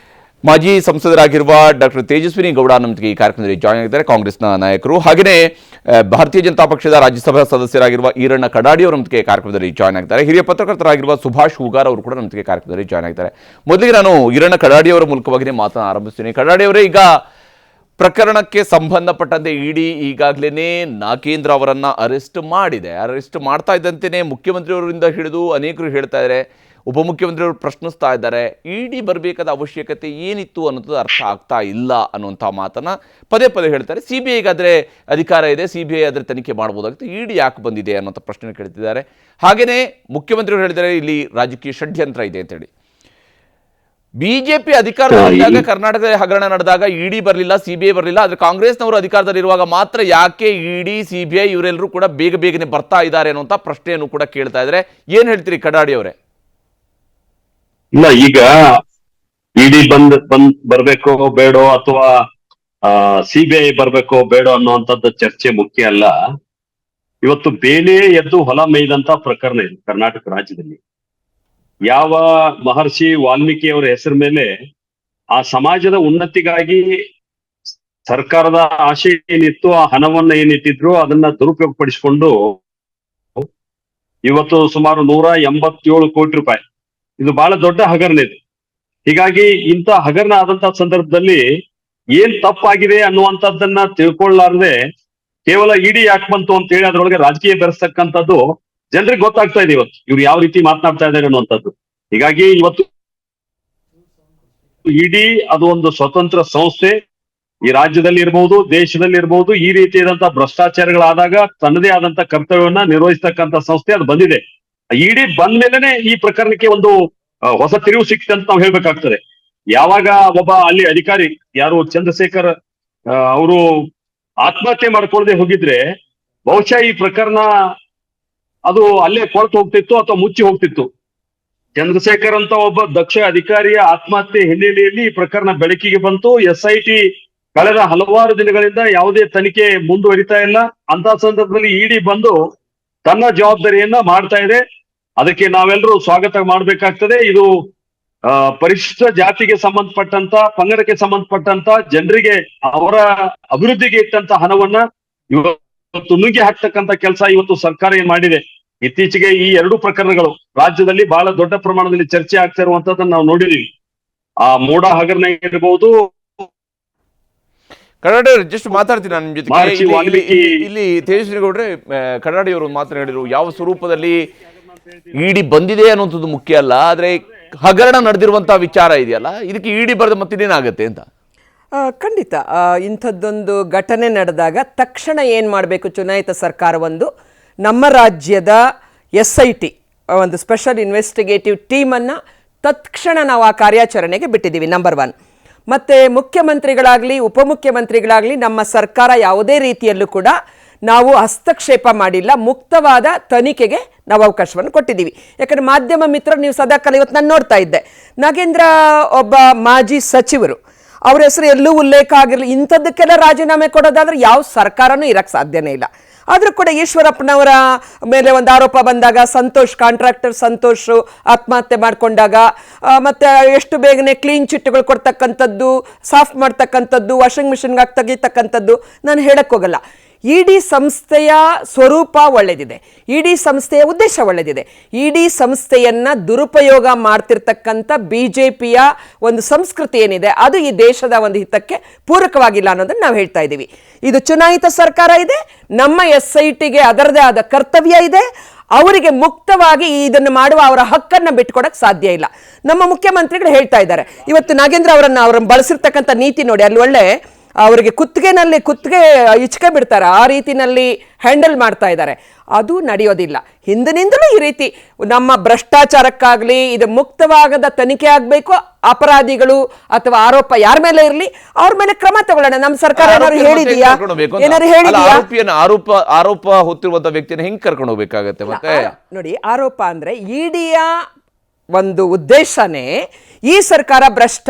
ಮಾಜಿ ಸಂಸದರಾಗಿರುವ ಡಾಕ್ಟರ್ ತೇಜಸ್ವಿನಿ ಗೌಡ ನಮ್ಮ ಜೊತೆಗೆ ಈ ಕಾರ್ಯಕ್ರಮದಲ್ಲಿ ಜಾಯ್ನ್ ಆಗಿದ್ದಾರೆ, ಕಾಂಗ್ರೆಸ್ನ ನಾಯಕರು. ಹಾಗೆಯೇ ಭಾರತೀಯ ಜನತಾ ಪಕ್ಷದ ರಾಜ್ಯಸಭಾ ಸದಸ್ಯರಾಗಿರುವ ಈರಣ್ಣ ಕಡಾಡಿ ಅವರು ನಮ್ಮ ಜೊತೆಗೆ ಕಾರ್ಯಕ್ರಮದಲ್ಲಿ ಜಾಯ್ನ್ ಆಗಿದ್ದಾರೆ. ಹಿರಿಯ ಪತ್ರಕರ್ತರಾಗಿರುವ ಸುಭಾಷ್ ಹೂಗಾರ್ ಅವರು ಕೂಡ ನಮ್ಮ ಜೊತೆಗೆ ಕಾರ್ಯಕ್ರಮದಲ್ಲಿ ಜಾಯ್ನ್ ಆಗಿದ್ದಾರೆ. ಮೊದಲಿಗೆ ನಾನು ಈರಣ್ಣ ಕಡಾಡಿ ಅವರ ಮೂಲಕವಾಗಿಯೇ ಮಾತನ್ನು ಆರಂಭಿಸ್ತೀನಿ. ಕಡಾಡಿ ಅವರೇ, ಈಗ ಪ್ರಕರಣಕ್ಕೆ ಸಂಬಂಧಪಟ್ಟಂತೆ ಇಡಿ ಈಗಾಗಲೇ ನಾಗೇಂದ್ರ ಅವರನ್ನು ಅರೆಸ್ಟ್ ಮಾಡಿದೆ. ಅರೆಸ್ಟ್ ಮಾಡ್ತಾ ಇದ್ದಂತೆಯೇ ಮುಖ್ಯಮಂತ್ರಿಯವರಿಂದ ಹಿಡಿದು ಅನೇಕರು ಹೇಳ್ತಾ ಇದ್ದಾರೆ, ಉಪಮುಖ್ಯಮಂತ್ರಿಯವರು ಪ್ರಶ್ನಿಸ್ತಾ ಇದ್ದಾರೆ, ಇಡಿ ಬರಬೇಕಾದ ಅವಶ್ಯಕತೆ ಏನಿತ್ತು ಅನ್ನೋದು ಅರ್ಥ ಆಗ್ತಾ ಇಲ್ಲ ಅನ್ನುವಂಥ ಮಾತನ್ನು ಪದೇ ಪದೇ ಹೇಳ್ತಾರೆ. ಸಿ ಬಿ ಐಗಾದರೆ ಅಧಿಕಾರ ಇದೆ, ಸಿ ಬಿ ಐ ಆದರೆ ತನಿಖೆ ಮಾಡ್ಬೋದಾಗುತ್ತೆ, ಇಡಿ ಯಾಕೆ ಬಂದಿದೆ ಅನ್ನೋಂಥ ಪ್ರಶ್ನೆ ಕೇಳ್ತಿದ್ದಾರೆ. ಹಾಗೆಯೇ ಮುಖ್ಯಮಂತ್ರಿಗಳು ಹೇಳಿದ್ದಾರೆ ಇಲ್ಲಿ ರಾಜಕೀಯ ಷಡ್ಯಂತ್ರ ಇದೆ ಅಂತೇಳಿ. ಬಿಜೆಪಿ ಅಧಿಕಾರದಲ್ಲಿದ್ದಾಗ ಕರ್ನಾಟಕದ ಹಗರಣ ನಡೆದಾಗ ಇಡಿ ಬರಲಿಲ್ಲ, ಸಿ ಬಿ ಐ ಬರಲಿಲ್ಲ. ಆದರೆ ಕಾಂಗ್ರೆಸ್ನವರು ಅಧಿಕಾರದಲ್ಲಿರುವಾಗ ಮಾತ್ರ ಯಾಕೆ ಇಡಿ, ಸಿ ಬಿ ಐ ಇವರೆಲ್ಲರೂ ಕೂಡ ಬೇಗನೆ ಬರ್ತಾ ಇದ್ದಾರೆ ಅನ್ನುವಂಥ ಪ್ರಶ್ನೆಯನ್ನು ಕೂಡ ಕೇಳ್ತಾ ಇದ್ದಾರೆ. ಏನು ಹೇಳ್ತೀರಿ ಕಡಾಡಿ ಅವರೇ? ಇಲ್ಲ, ಈಗ ಇಡಿ ಬರ್ಬೇಕೋ ಬೇಡೋ ಅಥವಾ ಸಿಬಿಐ ಬರ್ಬೇಕೋ ಬೇಡೋ ಅನ್ನುವಂಥದ್ದು ಚರ್ಚೆ ಮುಖ್ಯ ಅಲ್ಲ. ಇವತ್ತು ಬೇಲೆ ಎದ್ದು ಹೊಲ ಮೇಯ್ದಂತ ಪ್ರಕರಣ ಇದೆ ಕರ್ನಾಟಕ ರಾಜ್ಯದಲ್ಲಿ. ಯಾವ ಮಹರ್ಷಿ ವಾಲ್ಮೀಕಿ ಅವರ ಹೆಸರ ಮೇಲೆ ಆ ಸಮಾಜದ ಉನ್ನತಿಗಾಗಿ ಸರ್ಕಾರದ ಆಶೆ ಏನಿತ್ತು, ಆ ಹಣವನ್ನ ಏನಿಟ್ಟಿದ್ರು ಅದನ್ನ ದುರುಪಯೋಗಪಡಿಸಿಕೊಂಡು ಇವತ್ತು ಸುಮಾರು 187 ಕೋಟಿ ರೂಪಾಯಿ, ಇದು ಬಹಳ ದೊಡ್ಡ ಹಗರಣ ಇದೆ. ಹೀಗಾಗಿ ಇಂಥ ಹಗರಣ ಆದಂತ ಸಂದರ್ಭದಲ್ಲಿ ಏನ್ ತಪ್ಪಾಗಿದೆ ಅನ್ನುವಂಥದ್ದನ್ನ ತಿಳ್ಕೊಳ್ಳಾರ್ದೆ ಕೇವಲ ಇಡಿ ಯಾಕೆ ಬಂತು ಅಂತ ಹೇಳಿ ಅದ್ರೊಳಗೆ ರಾಜಕೀಯ ಬೆರೆಸ್ತಕ್ಕಂಥದ್ದು ಜನರಿಗೆ ಗೊತ್ತಾಗ್ತಾ ಇದೆ ಇವತ್ತು ಇವ್ರು ಯಾವ ರೀತಿ ಮಾತನಾಡ್ತಾ ಇದ್ದಾರೆ ಅನ್ನುವಂಥದ್ದು. ಹೀಗಾಗಿ ಇವತ್ತು ಇಡಿ ಅದು ಒಂದು ಸ್ವತಂತ್ರ ಸಂಸ್ಥೆ, ಈ ರಾಜ್ಯದಲ್ಲಿ ಇರ್ಬೋದು, ದೇಶದಲ್ಲಿ ಇರ್ಬೋದು, ಈ ರೀತಿಯಾದಂತಹ ಭ್ರಷ್ಟಾಚಾರಗಳಾದಾಗ ತನ್ನದೇ ಆದಂತ ಕರ್ತವ್ಯವನ್ನ ನಿರ್ವಹಿಸ್ತಕ್ಕಂಥ ಸಂಸ್ಥೆ ಅದು ಬಂದಿದೆ. ಇಡಿ ಬಂದ್ಮೇಲೆನೆ ಈ ಪ್ರಕರಣಕ್ಕೆ ಒಂದು ಹೊಸ ತಿರುವು ಸಿಕ್ಕಿದೆ ಅಂತ ನಾವು ಹೇಳ್ಬೇಕಾಗ್ತದೆ. ಯಾವಾಗ ಒಬ್ಬ ಅಲ್ಲಿ ಅಧಿಕಾರಿ ಯಾರು ಚಂದ್ರಶೇಖರ್ ಅವರು ಆತ್ಮಹತ್ಯೆ ಮಾಡ್ಕೊಳ್ಳದೆ ಹೋಗಿದ್ರೆ ಬಹುಶಃ ಈ ಪ್ರಕರಣ ಅದು ಅಲ್ಲೇ ಕೊಳತು ಹೋಗ್ತಿತ್ತು ಅಥವಾ ಮುಚ್ಚಿ ಹೋಗ್ತಿತ್ತು. ಚಂದ್ರಶೇಖರ್ ಅಂತ ಒಬ್ಬ ದಕ್ಷ ಅಧಿಕಾರಿಯ ಆತ್ಮಹತ್ಯೆ ಹಿನ್ನೆಲೆಯಲ್ಲಿ ಈ ಪ್ರಕರಣ ಬೆಳಕಿಗೆ ಬಂತು. SIT ಕಳೆದ ಹಲವಾರು ದಿನಗಳಿಂದ ಯಾವುದೇ ತನಿಖೆ ಮುಂದುವರಿತಾ ಇಲ್ಲ. ಅಂತ ಸಂದರ್ಭದಲ್ಲಿ ಇಡಿ ಬಂದು ತನ್ನ ಜವಾಬ್ದಾರಿಯನ್ನ ಮಾಡ್ತಾ ಇದೆ. ಅದಕ್ಕೆ ನಾವೆಲ್ಲರೂ ಸ್ವಾಗತ ಮಾಡಬೇಕಾಗ್ತದೆ. ಇದು ಪರಿಶಿಷ್ಟ ಜಾತಿಗೆ ಸಂಬಂಧಪಟ್ಟಂತ, ಪಂಗಡಕ್ಕೆ ಸಂಬಂಧಪಟ್ಟಂತ ಜನರಿಗೆ ಅವರ ಅಭಿವೃದ್ಧಿಗೆ ಇಟ್ಟಂತ ಹಣವನ್ನ ಇವತ್ತು ನುಗ್ಗಿ ಹಾಕ್ತಕ್ಕಂತ ಕೆಲಸ ಇವತ್ತು ಸರ್ಕಾರ ಏನ್ ಮಾಡಿದೆ. ಇತ್ತೀಚೆಗೆ ಈ 2 ಪ್ರಕರಣಗಳು ರಾಜ್ಯದಲ್ಲಿ ಬಹಳ ದೊಡ್ಡ ಪ್ರಮಾಣದಲ್ಲಿ ಚರ್ಚೆ ಆಗ್ತಾ ಇರುವಂತದ್ದನ್ನ ನಾವು ನೋಡಿದೀವಿ. ಆ ಮೋಡ ಹಗರಣ ಇರಬಹುದು. ಕನ್ನಡ ಜಸ್ಟ್ ಮಾತಾಡ್ತೀನಿ ನಾನು ನಿಮ್ ಜೊತೆಗೆ. ಇಲ್ಲಿ ತೇಜಸ್ವಿ ಗೌಡ್ರೆ, ಕನ್ನಡಿಯವರು ಮಾತನಾಡಿದ್ರು, ಯಾವ ಸ್ವರೂಪದಲ್ಲಿ ಇಡಿ ಬಂದಿದೆ ಅನ್ನುವಂಥದ್ದು ಮುಖ್ಯ ಅಲ್ಲ, ಆದ್ರೆ ಹಗರಣ ನಡೆದಿರುವಂತಹ ವಿಚಾರ ಇದೆಯಲ್ಲ, ಇದಕ್ಕೆ ಇಡಿ ಬರೆದ ಮತ್ತಿನ್ನೇನಾಗತ್ತೆ ಅಂತ. ಖಂಡಿತ ಇಂಥದ್ದೊಂದು ಘಟನೆ ನಡೆದಾಗ ತಕ್ಷಣ ಏನು ಮಾಡಬೇಕು ಚುನಾಯಿತ ಸರ್ಕಾರ, ಒಂದು ನಮ್ಮ ರಾಜ್ಯದ SIT ಒಂದು ಸ್ಪೆಷಲ್ ಇನ್ವೆಸ್ಟಿಗೇಟಿವ್ ಟೀಮನ್ನು ತತ್ಕ್ಷಣ ನಾವು ಆ ಕಾರ್ಯಾಚರಣೆಗೆ ಬಿಟ್ಟಿದ್ದೀವಿ, ನಂಬರ್ 1. ಮತ್ತು ಮುಖ್ಯಮಂತ್ರಿಗಳಾಗಲಿ ಉಪಮುಖ್ಯಮಂತ್ರಿಗಳಾಗಲಿ ನಮ್ಮ ಸರ್ಕಾರ ಯಾವುದೇ ರೀತಿಯಲ್ಲೂ ಕೂಡ ನಾವು ಹಸ್ತಕ್ಷೇಪ ಮಾಡಿಲ್ಲ. ಮುಕ್ತವಾದ ತನಿಖೆಗೆ ನಾವು ಅವಕಾಶವನ್ನು ಕೊಟ್ಟಿದ್ದೀವಿ. ಯಾಕಂದರೆ ಮಾಧ್ಯಮ ಮಿತ್ರರು ನೀವು ಸದಾಕಾಲ, ಇವತ್ತು ನಾನು ನೋಡ್ತಾ ಇದ್ದೆ, ನಾಗೇಂದ್ರ ಒಬ್ಬ ಮಾಜಿ ಸಚಿವರು, ಅವ್ರ ಹೆಸರು ಎಲ್ಲೂ ಉಲ್ಲೇಖ ಆಗಿರಲಿ. ಇಂಥದ್ದಕ್ಕೆಲ್ಲ ರಾಜೀನಾಮೆ ಕೊಡೋದಾದ್ರೆ ಯಾವ ಸರ್ಕಾರನೂ ಇರಕ್ಕೆ ಸಾಧ್ಯನೇ ಇಲ್ಲ. ಆದರೂ ಕೂಡ ಈಶ್ವರಪ್ಪನವರ ಮೇಲೆ ಒಂದು ಆರೋಪ ಬಂದಾಗ, ಸಂತೋಷ್ ಕಾಂಟ್ರಾಕ್ಟರ್ ಸಂತೋಷ್ ಆತ್ಮಹತ್ಯೆ ಮಾಡಿಕೊಂಡಾಗ, ಮತ್ತು ಎಷ್ಟು ಬೇಗನೆ ಕ್ಲೀನ್ ಚಿಟ್ಗಳು ಕೊಡ್ತಕ್ಕಂಥದ್ದು, ಸಾಫ್ಟ್ ಮಾಡ್ತಕ್ಕಂಥದ್ದು, ವಾಷಿಂಗ್ ಮಿಷಿನ್ಗೆ ಹಾಕಿ ತೆಗಿತಕ್ಕಂಥದ್ದು ನಾನು ಹೇಳಕ್ಕೆ ಹೋಗಲ್ಲ. ಇಡಿ ಸಂಸ್ಥೆಯ ಸ್ವರೂಪ ಒಳ್ಳೆಯದಿದೆ, ಇಡಿ ಸಂಸ್ಥೆಯ ಉದ್ದೇಶ ಒಳ್ಳೆಯದಿದೆ. ಇಡಿ ಸಂಸ್ಥೆಯನ್ನು ದುರುಪಯೋಗ ಮಾಡ್ತಿರ್ತಕ್ಕಂಥ BJPಯ ಒಂದು ಸಂಸ್ಕೃತಿ ಏನಿದೆ ಅದು ಈ ದೇಶದ ಒಂದು ಹಿತಕ್ಕೆ ಪೂರಕವಾಗಿಲ್ಲ ಅನ್ನೋದನ್ನು ನಾವು ಹೇಳ್ತಾ ಇದ್ದೀವಿ. ಇದು ಚುನಾಯಿತ ಸರ್ಕಾರ ಇದೆ, ನಮ್ಮ SITಗೆ ಅದರದೇ ಆದ ಕರ್ತವ್ಯ ಇದೆ. ಅವರಿಗೆ ಮುಕ್ತವಾಗಿ ಇದನ್ನು ಮಾಡುವ ಅವರ ಹಕ್ಕನ್ನು ಬಿಟ್ಕೊಡಕ್ಕೆ ಸಾಧ್ಯ ಇಲ್ಲ. ನಮ್ಮ ಮುಖ್ಯಮಂತ್ರಿಗಳು ಹೇಳ್ತಾ ಇದ್ದಾರೆ, ಇವತ್ತು ನಾಗೇಂದ್ರ ಅವರನ್ನು ಬಳಸಿರ್ತಕ್ಕಂಥ ನೀತಿ ನೋಡಿ, ಅಲ್ಲಿ ಒಳ್ಳೆ ಅವರಿಗೆ ಕುತ್ತಿಗೆ ಇಚ್ಕೆ ಬಿಡ್ತಾರೆ, ಆ ರೀತಿನಲ್ಲಿ ಹ್ಯಾಂಡಲ್ ಮಾಡ್ತಾ ಇದ್ದಾರೆ. ಅದು ನಡೆಯೋದಿಲ್ಲ. ಹಿಂದಿನಿಂದಲೂ ಈ ರೀತಿ ನಮ್ಮ ಭ್ರಷ್ಟಾಚಾರಕ್ಕಾಗಲಿ ಇದು ಮುಕ್ತವಾಗದ ತನಿಖೆ ಆಗಬೇಕು. ಅಪರಾಧಿಗಳು ಅಥವಾ ಆರೋಪ ಯಾರ ಮೇಲೆ ಇರಲಿ ಅವ್ರ ಮೇಲೆ ಕ್ರಮ ತಗೊಳ್ಳೋಣ. ನಮ್ಮ ಸರ್ಕಾರ ಏನಾದ್ರು ಹೇಳಿದೆಯಾ? ಆರೋಪ ಹೊತ್ತಿರುವಂತ ವ್ಯಕ್ತಿನ ಹೆಂಗ್ ಕರ್ಕೊಂಡು ಹೋಗ್ಬೇಕಾಗತ್ತೆ? ಮತ್ತೆ ನೋಡಿ, ಆರೋಪ ಅಂದ್ರೆ ಇಡಿಯ ಒಂದು ಉದ್ದೇಶನೇ ಈ ಸರ್ಕಾರ ಭ್ರಷ್ಟ,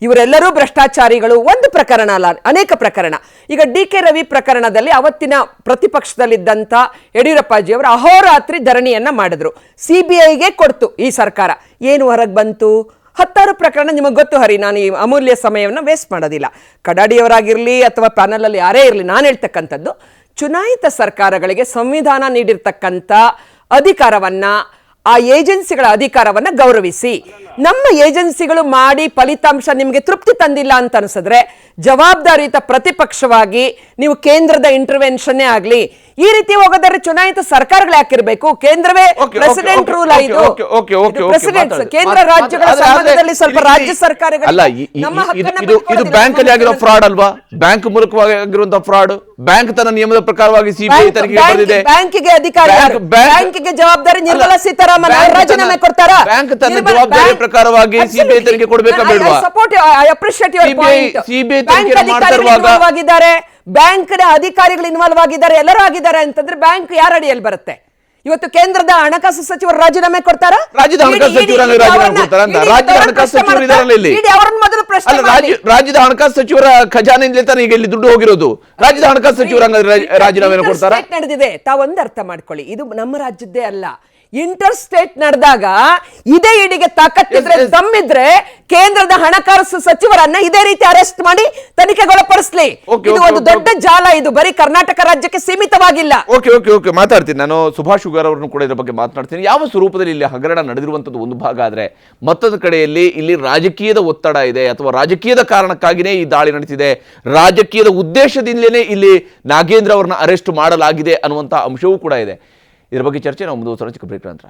ಇವರೆಲ್ಲರೂ ಭ್ರಷ್ಟಾಚಾರಿಗಳು. ಒಂದು ಪ್ರಕರಣ ಅಲ್ಲ, ಅನೇಕ ಪ್ರಕರಣ. ಈಗ DK ರವಿ ಪ್ರಕರಣದಲ್ಲಿ ಅವತ್ತಿನ ಪ್ರತಿಪಕ್ಷದಲ್ಲಿದ್ದಂಥ ಯಡಿಯೂರಪ್ಪಾಜಿಯವರು ಅಹೋರಾತ್ರಿ ಧರಣಿಯನ್ನ ಮಾಡಿದ್ರು, CBIಗೆ ಕೊಡ್ತು ಈ ಸರ್ಕಾರ. ಏನು ಹೊರಗೆ ಬಂತು? 10 ಪ್ರಕರಣ. ನಿಮಗೆ ಗೊತ್ತು ಹರಿ, ನಾನು ಈ ಅಮೂಲ್ಯ ಸಮಯವನ್ನು ವೇಸ್ಟ್ ಮಾಡೋದಿಲ್ಲ. ಕಡಾಡಿಯವರಾಗಿರಲಿ ಅಥವಾ ಪ್ಯಾನಲಲ್ಲಿ ಯಾರೇ ಇರಲಿ, ನಾನು ಹೇಳ್ತಕ್ಕಂಥದ್ದು ಚುನಾಯಿತ ಸರ್ಕಾರಗಳಿಗೆ ಸಂವಿಧಾನ ನೀಡಿರ್ತಕ್ಕಂಥ ಅಧಿಕಾರವನ್ನ, ಆ ಏಜೆನ್ಸಿಗಳ ಅಧಿಕಾರವನ್ನು ಗೌರವಿಸಿ. ನಮ್ಮ ಏಜೆನ್ಸಿಗಳು ಮಾಡಿ ಫಲಿತಾಂಶ ನಿಮಗೆ ತೃಪ್ತಿ ತಂದಿಲ್ಲ ಅಂತ ಅನಿಸಿದ್ರೆ ಜವಾಬ್ದಾರಿಯುತ ಪ್ರತಿಪಕ್ಷವಾಗಿ ನೀವು ಕೇಂದ್ರದ ಇಂಟರ್ವೆನ್ಷನ್ನೇ ಆಗಲಿ. ಈ ರೀತಿ ಹೋಗೋದಾದ್ರೆ ಚುನಾಯಿತ ಸರ್ಕಾರಗಳು ಯಾಕಿರ್ಬೇಕು? ಕೇಂದ್ರವೇ ಪ್ರೆಸಿಡೆಂಟ್ ರೂಲ್ ಆಯಿತು. ಪ್ರೆಸಿಡೆಂಟ್ ಕೇಂದ್ರ ರಾಜ್ಯಗಳ ಸಂಬಂಧದಲ್ಲಿ ಸ್ವಲ್ಪ ರಾಜ್ಯ ಸರ್ಕಾರಗಳು ಇದು ಬ್ಯಾಂಕ್ ಅಲ್ಲಿ ಆಗಿರೋ ಫ್ರಾಡ್ ಅಲ್ವಾ? ಬ್ಯಾಂಕ್ ಮೂಲಕವಾಗಿ ಆಗಿರುವಂತಹ ಫ್ರಾಡ್, ಬ್ಯಾಂಕ್ ತನ್ನ ನಿಯಮದ ಪ್ರಕಾರವಾಗಿ CBI ತನಿಖೆ ಮಾಡಿದೆ. ಬ್ಯಾಂಕಿಗೆ ಅಧಿಕಾರ, ಬ್ಯಾಂಕಿಗೆ ಜವಾಬ್ದಾರಿ ನಿರ್ಮಲಾ ಸೀತಾರಾಮನ್ ರಾಜೀನಾಮೆ ಕೊಡ್ತಾರಾ? ಬ್ಯಾಂಕ್ ತನ್ನ ಜವಾಬ್ದಾರಿ ಪ್ರಕಾರವಾಗಿ CBI ತನಿಖೆ ಕೊಡಬೇಕಾ ಬೇಡವಾ? I appreciate your point. CBI ತನಿಖೆ ಮಾಡ್ತಾ ಇರುವಾಗ ಬ್ಯಾಂಕ್ ನ ಅಧಿಕಾರಿಗಳು ಇನ್ವಾಲ್ವ್ ಆಗಿದ್ದಾರೆ, ಎಲ್ಲರೂ ಆಗಿದ್ದಾರೆ ಅಂತಂದ್ರೆ ಬ್ಯಾಂಕ್ ಯಾರ ಅಡಿಯಲ್ಲಿ ಬರುತ್ತೆ? ಇವತ್ತು ಕೇಂದ್ರದ ಹಣಕಾಸು ಸಚಿವರು ರಾಜೀನಾಮೆ ಕೊಡ್ತಾರ? ರಾಜ್ಯದ ಹಣಕಾಸು ಸಚಿವರಾಗಿ ರಾಜೀನಾಮೆ ಕೊಡ್ತಾರ ಅಂತ ರಾಜ್ಯದ ಹಣಕಾಸು ಸಚಿವರು ಇದಾರಲ್ಲ ಇಲ್ಲಿ. ಅವರನ್ನ ಮೊದಲು ಪ್ರಶ್ನೆ ಮಾಡಿ. ರಾಜ್ಯದ ಹಣಕಾಸು ಸಚಿವರ ಖಜಾನೆಯಿಂದಲೇ ತಾನೇ ಈಗ ಇಲ್ಲಿ ದುಡ್ಡು ಹೋಗಿರೋದು. ರಾಜ್ಯದ ಹಣಕಾಸು ಸಚಿವರು ರಾಜೀನಾಮೆ ಕೊಡ್ತಾರ? ನಡೆದಿದೆ, ತಾವೊಂದು ಅರ್ಥ ಮಾಡ್ಕೊಳ್ಳಿ, ಇದು ನಮ್ಮ ರಾಜ್ಯದ್ದೇ ಅಲ್ಲ. ಇಂಟರ್ ಸ್ಟೇಟ್ ನಡೆದಾಗ ಇದೇ ಇಡಿಗೆ ತಾಕತ್ತಿದ್ರೆ ದಮ್ಮಿದ್ರೆ ಕೇಂದ್ರದ ಹಣಕಾಸು ಸಚಿವರನ್ನ ಇದೇ ರೀತಿ ಅರೆಸ್ಟ್ ಮಾಡಿ ತನಿಖೆಗೊಳಪಡಿಸಲಿ. ಇದು ಒಂದು ದೊಡ್ಡ ಜಾಲ, ಇದು ಬರೀ ಕರ್ನಾಟಕ ರಾಜ್ಯಕ್ಕೆ ಸೀಮಿತವಾಗಿಲ್ಲ. ಓಕೆ ಮಾತಾಡ್ತೀನಿ ನಾನು. ಸುಭಾಷ್ ಶುಗಾರ್ ಅವರನ್ನು ಕೂಡ ಇದರ ಬಗ್ಗೆ ಮಾತನಾಡ್ತೀನಿ. ಯಾವ ಸ್ವರೂಪದಲ್ಲಿ ಇಲ್ಲಿ ಹಗರಣ ನಡೆದಿರುವಂತದ್ದು ಒಂದು ಭಾಗ ಆದ್ರೆ, ಮತ್ತೊಂದು ಕಡೆಯಲ್ಲಿ ಇಲ್ಲಿ ರಾಜಕೀಯದ ಒತ್ತಡ ಇದೆ ಅಥವಾ ರಾಜಕೀಯದ ಕಾರಣಕ್ಕಾಗಿಯೇ ಈ ದಾಳಿ ನಡೆದಿದೆ, ರಾಜಕೀಯದ ಉದ್ದೇಶದಿಂದಲೇ ಇಲ್ಲಿ ನಾಗೇಂದ್ರ ಅವರನ್ನ ಅರೆಸ್ಟ್ ಮಾಡಲಾಗಿದೆ ಅನ್ನುವಂತ ಅಂಶವೂ ಕೂಡ ಇದೆ. ಇದರ ಬಗ್ಗೆ ಚರ್ಚೆ ನಾವು ಮುಂದುವರಿಸೋಣ ಚಿಕ್ಕ ಬ್ರೇಕ್ ನಂತರ.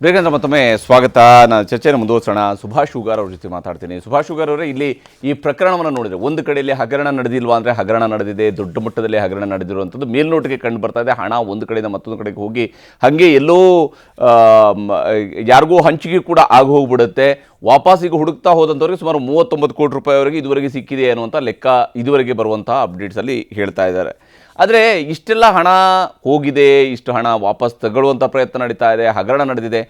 ಬೇಗಂದ್ರೆ ಮತ್ತೊಮ್ಮೆ ಸ್ವಾಗತ. ನಾನು ಚರ್ಚೆಯನ್ನು ಮುಂದುವರಿಸೋಣ. ಸುಭಾಷ್ ಶುಗಾರ್ ಅವ್ರ ಜೊತೆ ಮಾತಾಡ್ತೀನಿ. ಸುಭಾಷ್ ಶುಗಾರ್ ಅವರೇ, ಇಲ್ಲಿ ಈ ಪ್ರಕರಣವನ್ನು ನೋಡಿದರೆ ಒಂದು ಕಡೆಯಲ್ಲಿ ಹಗರಣ ನಡೆದಿಲ್ವಾ ಅಂದರೆ ಹಗರಣ ನಡೆದಿದೆ, ದೊಡ್ಡ ಮಟ್ಟದಲ್ಲಿ ಹಗರಣ ನಡೆದಿರುವಂಥದ್ದು ಮೇಲ್ನೋಟಿಗೆ ಕಂಡು ಬರ್ತಾ ಇದೆ. ಹಣ ಒಂದು ಕಡೆಯಿಂದ ಮತ್ತೊಂದು ಕಡೆಗೆ ಹೋಗಿ ಹಾಗೆ ಎಲ್ಲೋ ಯಾರಿಗೂ ಹಂಚಿಕೆ ಕೂಡ ಆಗಿ ಹೋಗ್ಬಿಡುತ್ತೆ. ವಾಪಸ್ ಈಗ ಹುಡುಕ್ತಾ ಹೋದಂಥವ್ರಿಗೆ ಸುಮಾರು 39 ಕೋಟಿ ರೂಪಾಯಿವರೆಗೆ ಇದುವರೆಗೆ ಸಿಕ್ಕಿದೆ ಅನ್ನುವಂಥ ಲೆಕ್ಕ ಇದುವರೆಗೆ ಬರುವಂತಹ ಅಪ್ಡೇಟ್ಸಲ್ಲಿ ಹೇಳ್ತಾ ಇದ್ದಾರೆ. ಆದರೆ ಇಷ್ಟೆಲ್ಲ ಹಣ ಹೋಗಿದೆ, ಇಷ್ಟು ಹಣ ವಾಪಸ್ ತಗೊಳ್ಳುವಂಥ ಪ್ರಯತ್ನ ನಡೀತಾ ಇದೆ, ಹಗರಣ ನಡೆದಿದೆ,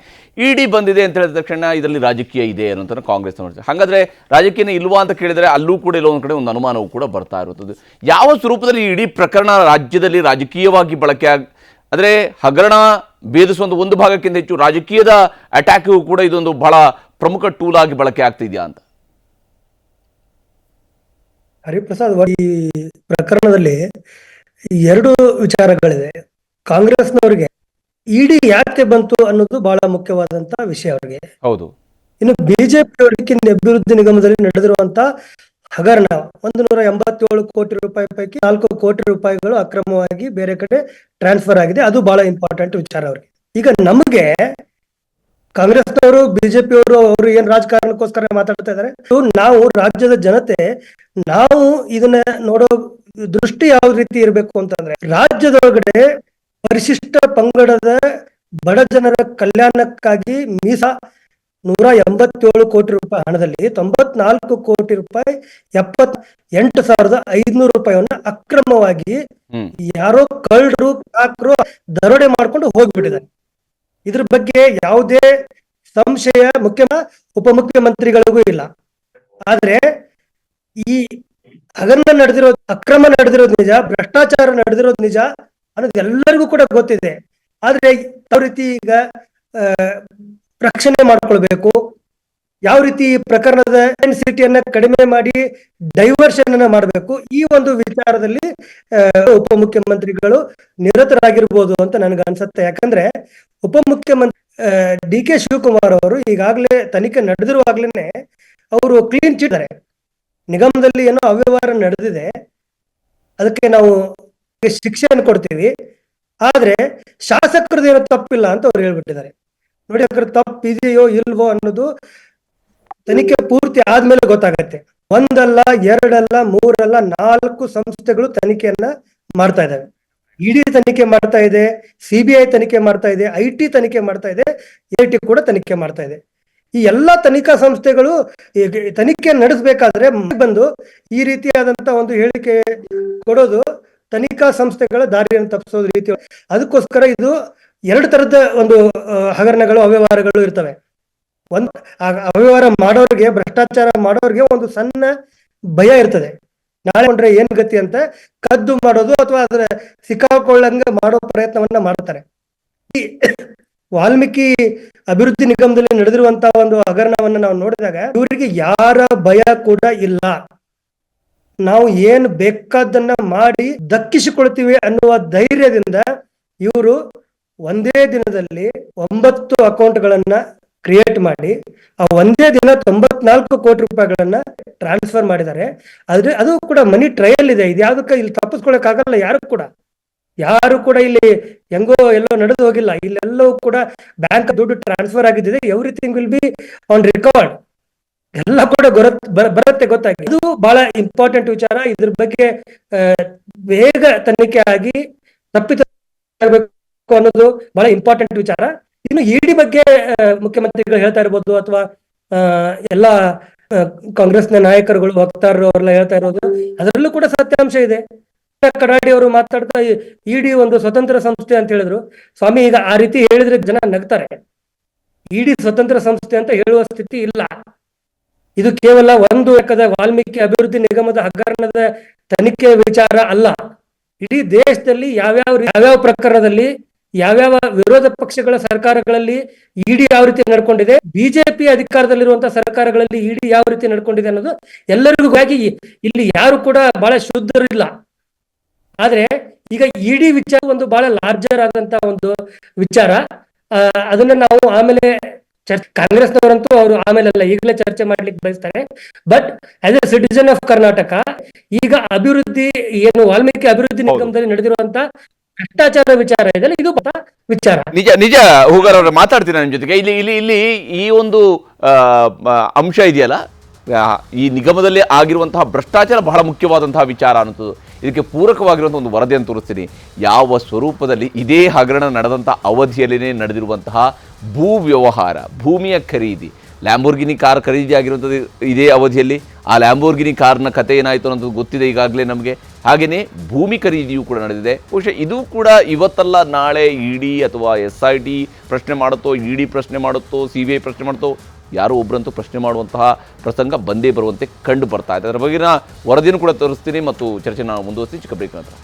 ಇಡಿ ಬಂದಿದೆ ಅಂತ ಹೇಳಿದ ತಕ್ಷಣ ಇದರಲ್ಲಿ ರಾಜಕೀಯ ಇದೆ ಅನ್ನೋಂಥ ಕಾಂಗ್ರೆಸ್ ನೋಡ್ತಾರೆ. ಹಾಗಾದರೆ ರಾಜಕೀಯ ಇಲ್ವಾ ಅಂತ ಕೇಳಿದರೆ ಅಲ್ಲೂ ಕೂಡ ಎಲ್ಲೋ ಒಂದು ಕಡೆ ಒಂದು ಅನುಮಾನವೂ ಕೂಡ ಬರ್ತಾ ಇರುತ್ತದೆ. ಯಾವ ಸ್ವರೂಪದಲ್ಲಿ ಇಡೀ ಪ್ರಕರಣ ರಾಜ್ಯದಲ್ಲಿ ರಾಜಕೀಯವಾಗಿ ಬಳಕೆ ಆದರೆ ಹಗರಣ ಭೇದಿಸುವಂಥ ಒಂದು ಭಾಗಕ್ಕಿಂತ ಹೆಚ್ಚು ರಾಜಕೀಯದ ಅಟ್ಯಾಕ್ಗೂ ಕೂಡ ಇದೊಂದು ಬಹಳ ಪ್ರಮುಖ ಟೂಲ್ ಆಗಿ ಬಳಕೆ ಆಗ್ತಿದೆಯಾ ಅಂತ? ಹರಿಪ್ರಸಾದ್, ಈ ಪ್ರಕರಣದಲ್ಲಿ ಎರಡು ವಿಚಾರಗಳಿದೆ. ಕಾಂಗ್ರೆಸ್ನವರಿಗೆ ಇಡಿ ಯಾಕೆ ಬಂತು ಅನ್ನೋದು ಬಹಳ ಮುಖ್ಯವಾದಂತ ವಿಷಯ ಅವರಿಗೆ. ಹೌದು. ಇನ್ನು ಬಿಜೆಪಿ ಅವರಿಗೆ ಅಭಿವೃದ್ಧಿ ನಿಗಮದಲ್ಲಿ ನಡೆದಿರುವಂತ ಹಗರಣ 187 ಕೋಟಿ ರೂಪಾಯಿ ಪೈಕಿ 4 ಕೋಟಿ ರೂಪಾಯಿಗಳು ಅಕ್ರಮವಾಗಿ ಬೇರೆ ಕಡೆ ಟ್ರಾನ್ಸ್ಫರ್ ಆಗಿದೆ. ಅದು ಬಹಳ ಇಂಪಾರ್ಟೆಂಟ್ ವಿಚಾರ ಅವರಿಗೆ. ಈಗ ನಮಗೆ ಕಾಂಗ್ರೆಸ್ನವರು ಬಿಜೆಪಿಯವರು ಅವರು ಏನ್ ರಾಜಕಾರಣಕ್ಕೋಸ್ಕರ ಮಾತಾಡ್ತಾ ಇದ್ದಾರೆ, ನಾವು ರಾಜ್ಯದ ಜನತೆ ನಾವು ಇದನ್ನ ನೋಡೋ ದೃಷ್ಟಿ ಯಾವ ರೀತಿ ಇರಬೇಕು ಅಂತಂದ್ರೆ, ರಾಜ್ಯದೊಳಗಡೆ ಪರಿಶಿಷ್ಟ ಪಂಗಡದ ಬಡ ಜನರ ಕಲ್ಯಾಣಕ್ಕಾಗಿ ಮೀಸ 187 ಕೋಟಿ ರೂಪಾಯಿ ಹಣದಲ್ಲಿ 94 ಕೋಟಿ ರೂಪಾಯಿ 78,500 ರೂಪಾಯಿಯನ್ನ ಅಕ್ರಮವಾಗಿ ಯಾರೋ ಕಳ್ಳರು ಕಾಕರು ದರೋಡೆ ಮಾಡ್ಕೊಂಡು ಹೋಗ್ಬಿಟ್ಟಿದ್ದಾರೆ. ಇದ್ರ ಬಗ್ಗೆ ಯಾವುದೇ ಸಂಶಯ ಉಪಮುಖ್ಯಮಂತ್ರಿಗಳಿಗೂ ಇಲ್ಲ. ಆದ್ರೆ ಈ ಹಗರಣ ನಡೆದಿರೋದು, ಅಕ್ರಮ ನಡೆದಿರೋದು ನಿಜ, ಭ್ರಷ್ಟಾಚಾರ ನಡೆದಿರೋದು ನಿಜ ಅನ್ನೋದು ಎಲ್ಲರಿಗೂ ಕೂಡ ಗೊತ್ತಿದೆ. ಆದ್ರೆ ಯಾವ ರೀತಿ ಈಗ ರಕ್ಷಣೆ ಮಾಡ್ಕೊಳ್ಬೇಕು, ಯಾವ ರೀತಿ ಪ್ರಕರಣದ ಇಂಟೆನ್ಸಿಟಿಯನ್ನ ಕಡಿಮೆ ಮಾಡಿ ಡೈವರ್ಷನ್ ಅನ್ನ ಮಾಡಬೇಕು, ಈ ಒಂದು ವಿಚಾರದಲ್ಲಿ ಉಪಮುಖ್ಯಮಂತ್ರಿಗಳು ನಿರತರಾಗಿರ್ಬೋದು ಅಂತ ನನಗೆ ಅನ್ಸುತ್ತೆ. ಯಾಕಂದ್ರೆ ಉಪಮುಖ್ಯಮಂತ್ರಿ ಡಿ ಕೆ ಶಿವಕುಮಾರ್ ಅವರು ಈಗಾಗಲೇ ತನಿಖೆ ನಡೆದಿರುವಾಗ್ಲೇನೆ ಅವರು ಕ್ಲೀನ್ ಚಿಟ್ ಇದ್ದಾರೆ. ನಿಗಮದಲ್ಲಿ ಏನೋ ಅವ್ಯವಹಾರ ನಡೆದಿದೆ, ಅದಕ್ಕೆ ನಾವು ಶಿಕ್ಷೆಯನ್ನು ಕೊಡ್ತೀವಿ, ಆದ್ರೆ ಶಾಸಕರದೇನೋ ತಪ್ಪಿಲ್ಲ ಅಂತ ಅವ್ರು ಹೇಳ್ಬಿಟ್ಟಿದ್ದಾರೆ. ನೋಡಿ, ಅದ್ರ ತಪ್ಪಿದೆಯೋ ಇಲ್ವೋ ಅನ್ನೋದು ತನಿಖೆ ಪೂರ್ತಿ ಆದ್ಮೇಲೆ ಗೊತ್ತಾಗತ್ತೆ. ಒಂದಲ್ಲ, ಎರಡಲ್ಲ, ಮೂರಲ್ಲ, 4 ಸಂಸ್ಥೆಗಳು ತನಿಖೆಯನ್ನ ಮಾಡ್ತಾ ಇದ್ದಾವೆ. ಇಡಿ ತನಿಖೆ ಮಾಡ್ತಾ ಇದೆ, ಸಿಬಿಐ ತನಿಖೆ ಮಾಡ್ತಾ ಇದೆ, IT ತನಿಖೆ ಮಾಡ್ತಾ ಇದೆ, AIT ಕೂಡ ತನಿಖೆ ಮಾಡ್ತಾ ಇದೆ. ಈ ಎಲ್ಲಾ ತನಿಖಾ ಸಂಸ್ಥೆಗಳು ತನಿಖೆ ನಡೆಸಬೇಕಾದ್ರೆ ಬಂದು ಈ ರೀತಿಯಾದಂತ ಒಂದು ಹೇಳಿಕೆ ಕೊಡೋದು ತನಿಖಾ ಸಂಸ್ಥೆಗಳ ದಾರಿಯನ್ನು ತಪ್ಪಿಸೋದು ರೀತಿ. ಅದಕ್ಕೋಸ್ಕರ ಇದು 2 ತರದ ಒಂದು ಹಗರಣಗಳು, ಅವ್ಯವಹಾರಗಳು ಇರ್ತವೆ. ಒಂದು ಅವ್ಯವಹಾರ ಮಾಡೋರಿಗೆ, ಭ್ರಷ್ಟಾಚಾರ ಮಾಡೋರಿಗೆ ಒಂದು ಸಣ್ಣ ಭಯ ಇರ್ತದೆ, ನಾಳೆ ಕೊಂಡ್ರೆ ಏನ್ ಗತಿ ಅಂತ ಕದ್ದು ಮಾಡೋದು ಅಥವಾ ಅದರ ಸಿಕ್ಕಾಕೊಳ್ಳಂಗ ಮಾಡೋ ಪ್ರಯತ್ನವನ್ನ ಮಾಡ್ತಾರೆ. ಈ ವಾಲ್ಮೀಕಿ ಅಭಿವೃದ್ಧಿ ನಿಗಮದಲ್ಲಿ ನಡೆದಿರುವಂತಹ ಒಂದು ಹಗರಣವನ್ನ ನಾವು ನೋಡಿದಾಗ ಇವರಿಗೆ ಯಾರ ಭಯ ಕೂಡ ಇಲ್ಲ. ನಾವು ಏನ್ ಬೇಕಾದನ್ನ ಮಾಡಿ ದಕ್ಕಿಸಿಕೊಳ್ತೀವಿ ಅನ್ನುವ ಧೈರ್ಯದಿಂದ ಇವರು ಒಂದೇ ದಿನದಲ್ಲಿ 9 ಅಕೌಂಟ್ಗಳನ್ನ ಕ್ರಿಯೇಟ್ ಮಾಡಿ ಆ ಒಂದೇ ದಿನ 94 ಕೋಟಿ ರೂಪಾಯಿಗಳನ್ನ ಟ್ರಾನ್ಸ್ಫರ್ ಮಾಡಿದ್ದಾರೆ. ಆದ್ರೆ ಅದು ಕೂಡ ಮನಿ ಟ್ರಯಲ್ ಇದೆ. ಇದು ಯಾವ್ದಕ್ಕೆ ಇಲ್ಲಿ ತಪ್ಪಿಸ್ಕೊಳಕ್ ಆಗಲ್ಲ. ಯಾರು ಕೂಡ ಇಲ್ಲಿ ಹೆಂಗೋ ಎಲ್ಲೋ ನಡೆದು ಹೋಗಿಲ್ಲ. ಇಲ್ಲೆಲ್ಲವೂ ಕೂಡ ಬ್ಯಾಂಕ್ ದುಡ್ಡು ಟ್ರಾನ್ಸ್ಫರ್ ಆಗಿದ್ದಿದೆ. Everything will be on record. ಎಲ್ಲ ಕೂಡ ಬರುತ್ತೆ, ಗೊತ್ತಾಗಿ. ಇದು ಬಹಳ ಇಂಪಾರ್ಟೆಂಟ್ ವಿಚಾರ. ಇದ್ರ ಬಗ್ಗೆ ಬೇಗ ತನಿಖೆ ಆಗಿ ತಪ್ಪಿತಬೇಕು ಅನ್ನೋದು ಬಹಳ ಇಂಪಾರ್ಟೆಂಟ್ ವಿಚಾರ. ಇನ್ನು ಇಡಿ ಬಗ್ಗೆ ಮುಖ್ಯಮಂತ್ರಿಗಳು ಹೇಳ್ತಾ ಇರ್ಬೋದು ಅಥವಾ ಎಲ್ಲ ಕಾಂಗ್ರೆಸ್ನ ನಾಯಕರುಗಳು ವಕ್ತಾರರು ಅವರೆಲ್ಲ ಹೇಳ್ತಾ ಇರೋದು, ಅದರಲ್ಲೂ ಕೂಡ ಸತ್ಯಾಂಶ ಇದೆ. ಕಡಾಡಿ ಅವರು ಮಾತಾಡ್ತಾ ಇಡಿ ಒಂದು ಸ್ವತಂತ್ರ ಸಂಸ್ಥೆ ಅಂತ ಹೇಳಿದ್ರು. ಸ್ವಾಮಿ, ಈಗ ಆ ರೀತಿ ಹೇಳಿದ್ರೆ ಜನ ನಗ್ತಾರೆ. ಇಡಿ ಸ್ವತಂತ್ರ ಸಂಸ್ಥೆ ಅಂತ ಹೇಳುವ ಸ್ಥಿತಿ ಇಲ್ಲ. ಇದು ಕೇವಲ ಒಂದು ಲೆಕ್ಕದ ವಾಲ್ಮೀಕಿ ಅಭಿವೃದ್ಧಿ ನಿಗಮದ ಹಗರಣದ ತನಿಖೆ ವಿಚಾರ ಅಲ್ಲ. ಇಡೀ ದೇಶದಲ್ಲಿ ಯಾವ್ಯಾವ ಪ್ರಕರಣದಲ್ಲಿ ಯಾವ್ಯಾವ ವಿರೋಧ ಪಕ್ಷಗಳ ಸರ್ಕಾರಗಳಲ್ಲಿ ಇಡಿ ಯಾವ ರೀತಿ ನಡ್ಕೊಂಡಿದೆ, ಬಿಜೆಪಿ ಅಧಿಕಾರದಲ್ಲಿರುವಂತಹ ಸರ್ಕಾರಗಳಲ್ಲಿ ಇಡಿ ಯಾವ ರೀತಿ ನಡ್ಕೊಂಡಿದೆ ಅನ್ನೋದು ಎಲ್ಲರಿಗೂ ಆಗಿ ಇಲ್ಲಿ ಯಾರು ಕೂಡ ಬಹಳ ಶುದ್ಧರಿಲ್ಲ. ಆದ್ರೆ ಈಗ ಇಡಿ ವಿಚಾರ ಒಂದು ಬಹಳ ಲಾರ್ಜರ್ ಆದಂತ ಒಂದು ವಿಚಾರ. ಅದನ್ನ ನಾವು ಆಮೇಲೆ ಕಾಂಗ್ರೆಸ್ನವರಂತೂ ಅವರು ಆಮೇಲೆಲ್ಲ ಈಗಲೇ ಚರ್ಚೆ ಮಾಡ್ಲಿಕ್ಕೆ ಬಯಸ್ತಾರೆ. But as A citizen of Karnataka, ಈಗ ಅಭಿವೃದ್ಧಿ ಏನು ವಾಲ್ಮೀಕಿ ಅಭಿವೃದ್ಧಿ ನಿಗಮದಲ್ಲಿ ನಡೆದಿರುವಂತ ಭ್ರಷ್ಟಾಚಾರ ವಿಚಾರ ಇದೆಲ್ಲ, ಇದು ವಿಚಾರ ನಿಜ ಹೂಗಾರ್ ಅವ್ರೆ, ಮಾತಾಡ್ತೀನಿ ನಿಮ್ಮ ಜೊತೆಗೆ. ಇಲ್ಲಿ ಈ ಒಂದು ಅಂಶ ಇದೆಯಲ್ಲ, ಈ ನಿಗಮದಲ್ಲಿ ಆಗಿರುವಂತಹ ಭ್ರಷ್ಟಾಚಾರ ಬಹಳ ಮುಖ್ಯವಾದಂತಹ ವಿಚಾರ ಅನ್ನೋದು. ಇದಕ್ಕೆ ಪೂರಕವಾಗಿರುವಂಥ ಒಂದು ವರದಿಯನ್ನು ತೋರಿಸ್ತೀನಿ. ಯಾವ ಸ್ವರೂಪದಲ್ಲಿ ಇದೇ ಹಗರಣ ನಡೆದಂಥ ಅವಧಿಯಲ್ಲೇ ನಡೆದಿರುವಂತಹ ಭೂ ವ್ಯವಹಾರ, ಭೂಮಿಯ ಖರೀದಿ, ಲ್ಯಾಂಬೋರ್ಗಿನಿ ಕಾರ್ ಖರೀದಿ ಆಗಿರುವಂಥದ್ದು ಇದೇ ಅವಧಿಯಲ್ಲಿ. ಆ ಲ್ಯಾಂಬೋರ್ಗಿನಿ ಕಾರ್ನ ಕಥೆ ಏನಾಯಿತು ಅನ್ನೋದು ಗೊತ್ತಿದೆ ಈಗಾಗಲೇ ನಮಗೆ. ಹಾಗೆಯೇ ಭೂಮಿ ಖರೀದಿಯೂ ಕೂಡ ನಡೆದಿದೆ. ಬಹುಶಃ ಇದು ಕೂಡ ಇವತ್ತಲ್ಲ ನಾಳೆ ಇಡಿ ಅಥವಾ SIT ಪ್ರಶ್ನೆ ಮಾಡುತ್ತೋ, ಇಡಿ ಪ್ರಶ್ನೆ ಮಾಡುತ್ತೋ, CBI ಪ್ರಶ್ನೆ ಮಾಡುತ್ತೋ, ಯಾರೋ ಒಬ್ಬರಂತೂ ಪ್ರಶ್ನೆ ಮಾಡುವಂತಹ ಪ್ರಸಂಗ ಬಂದೇ ಬರುವಂತೆ ಕಂಡು ಬರ್ತಾ ಇದೆ. ಅದರ ಬಗ್ಗಿನ ವರದಿಯನ್ನು ಕೂಡ ತೋರಿಸ್ತೀನಿ ಮತ್ತು ಚರ್ಚೆ ನಾವು ಮುಂದುವರಿಸಿ ಚಿಕ್ಕ ಬ್ರೇಕ್ ನಂತರ.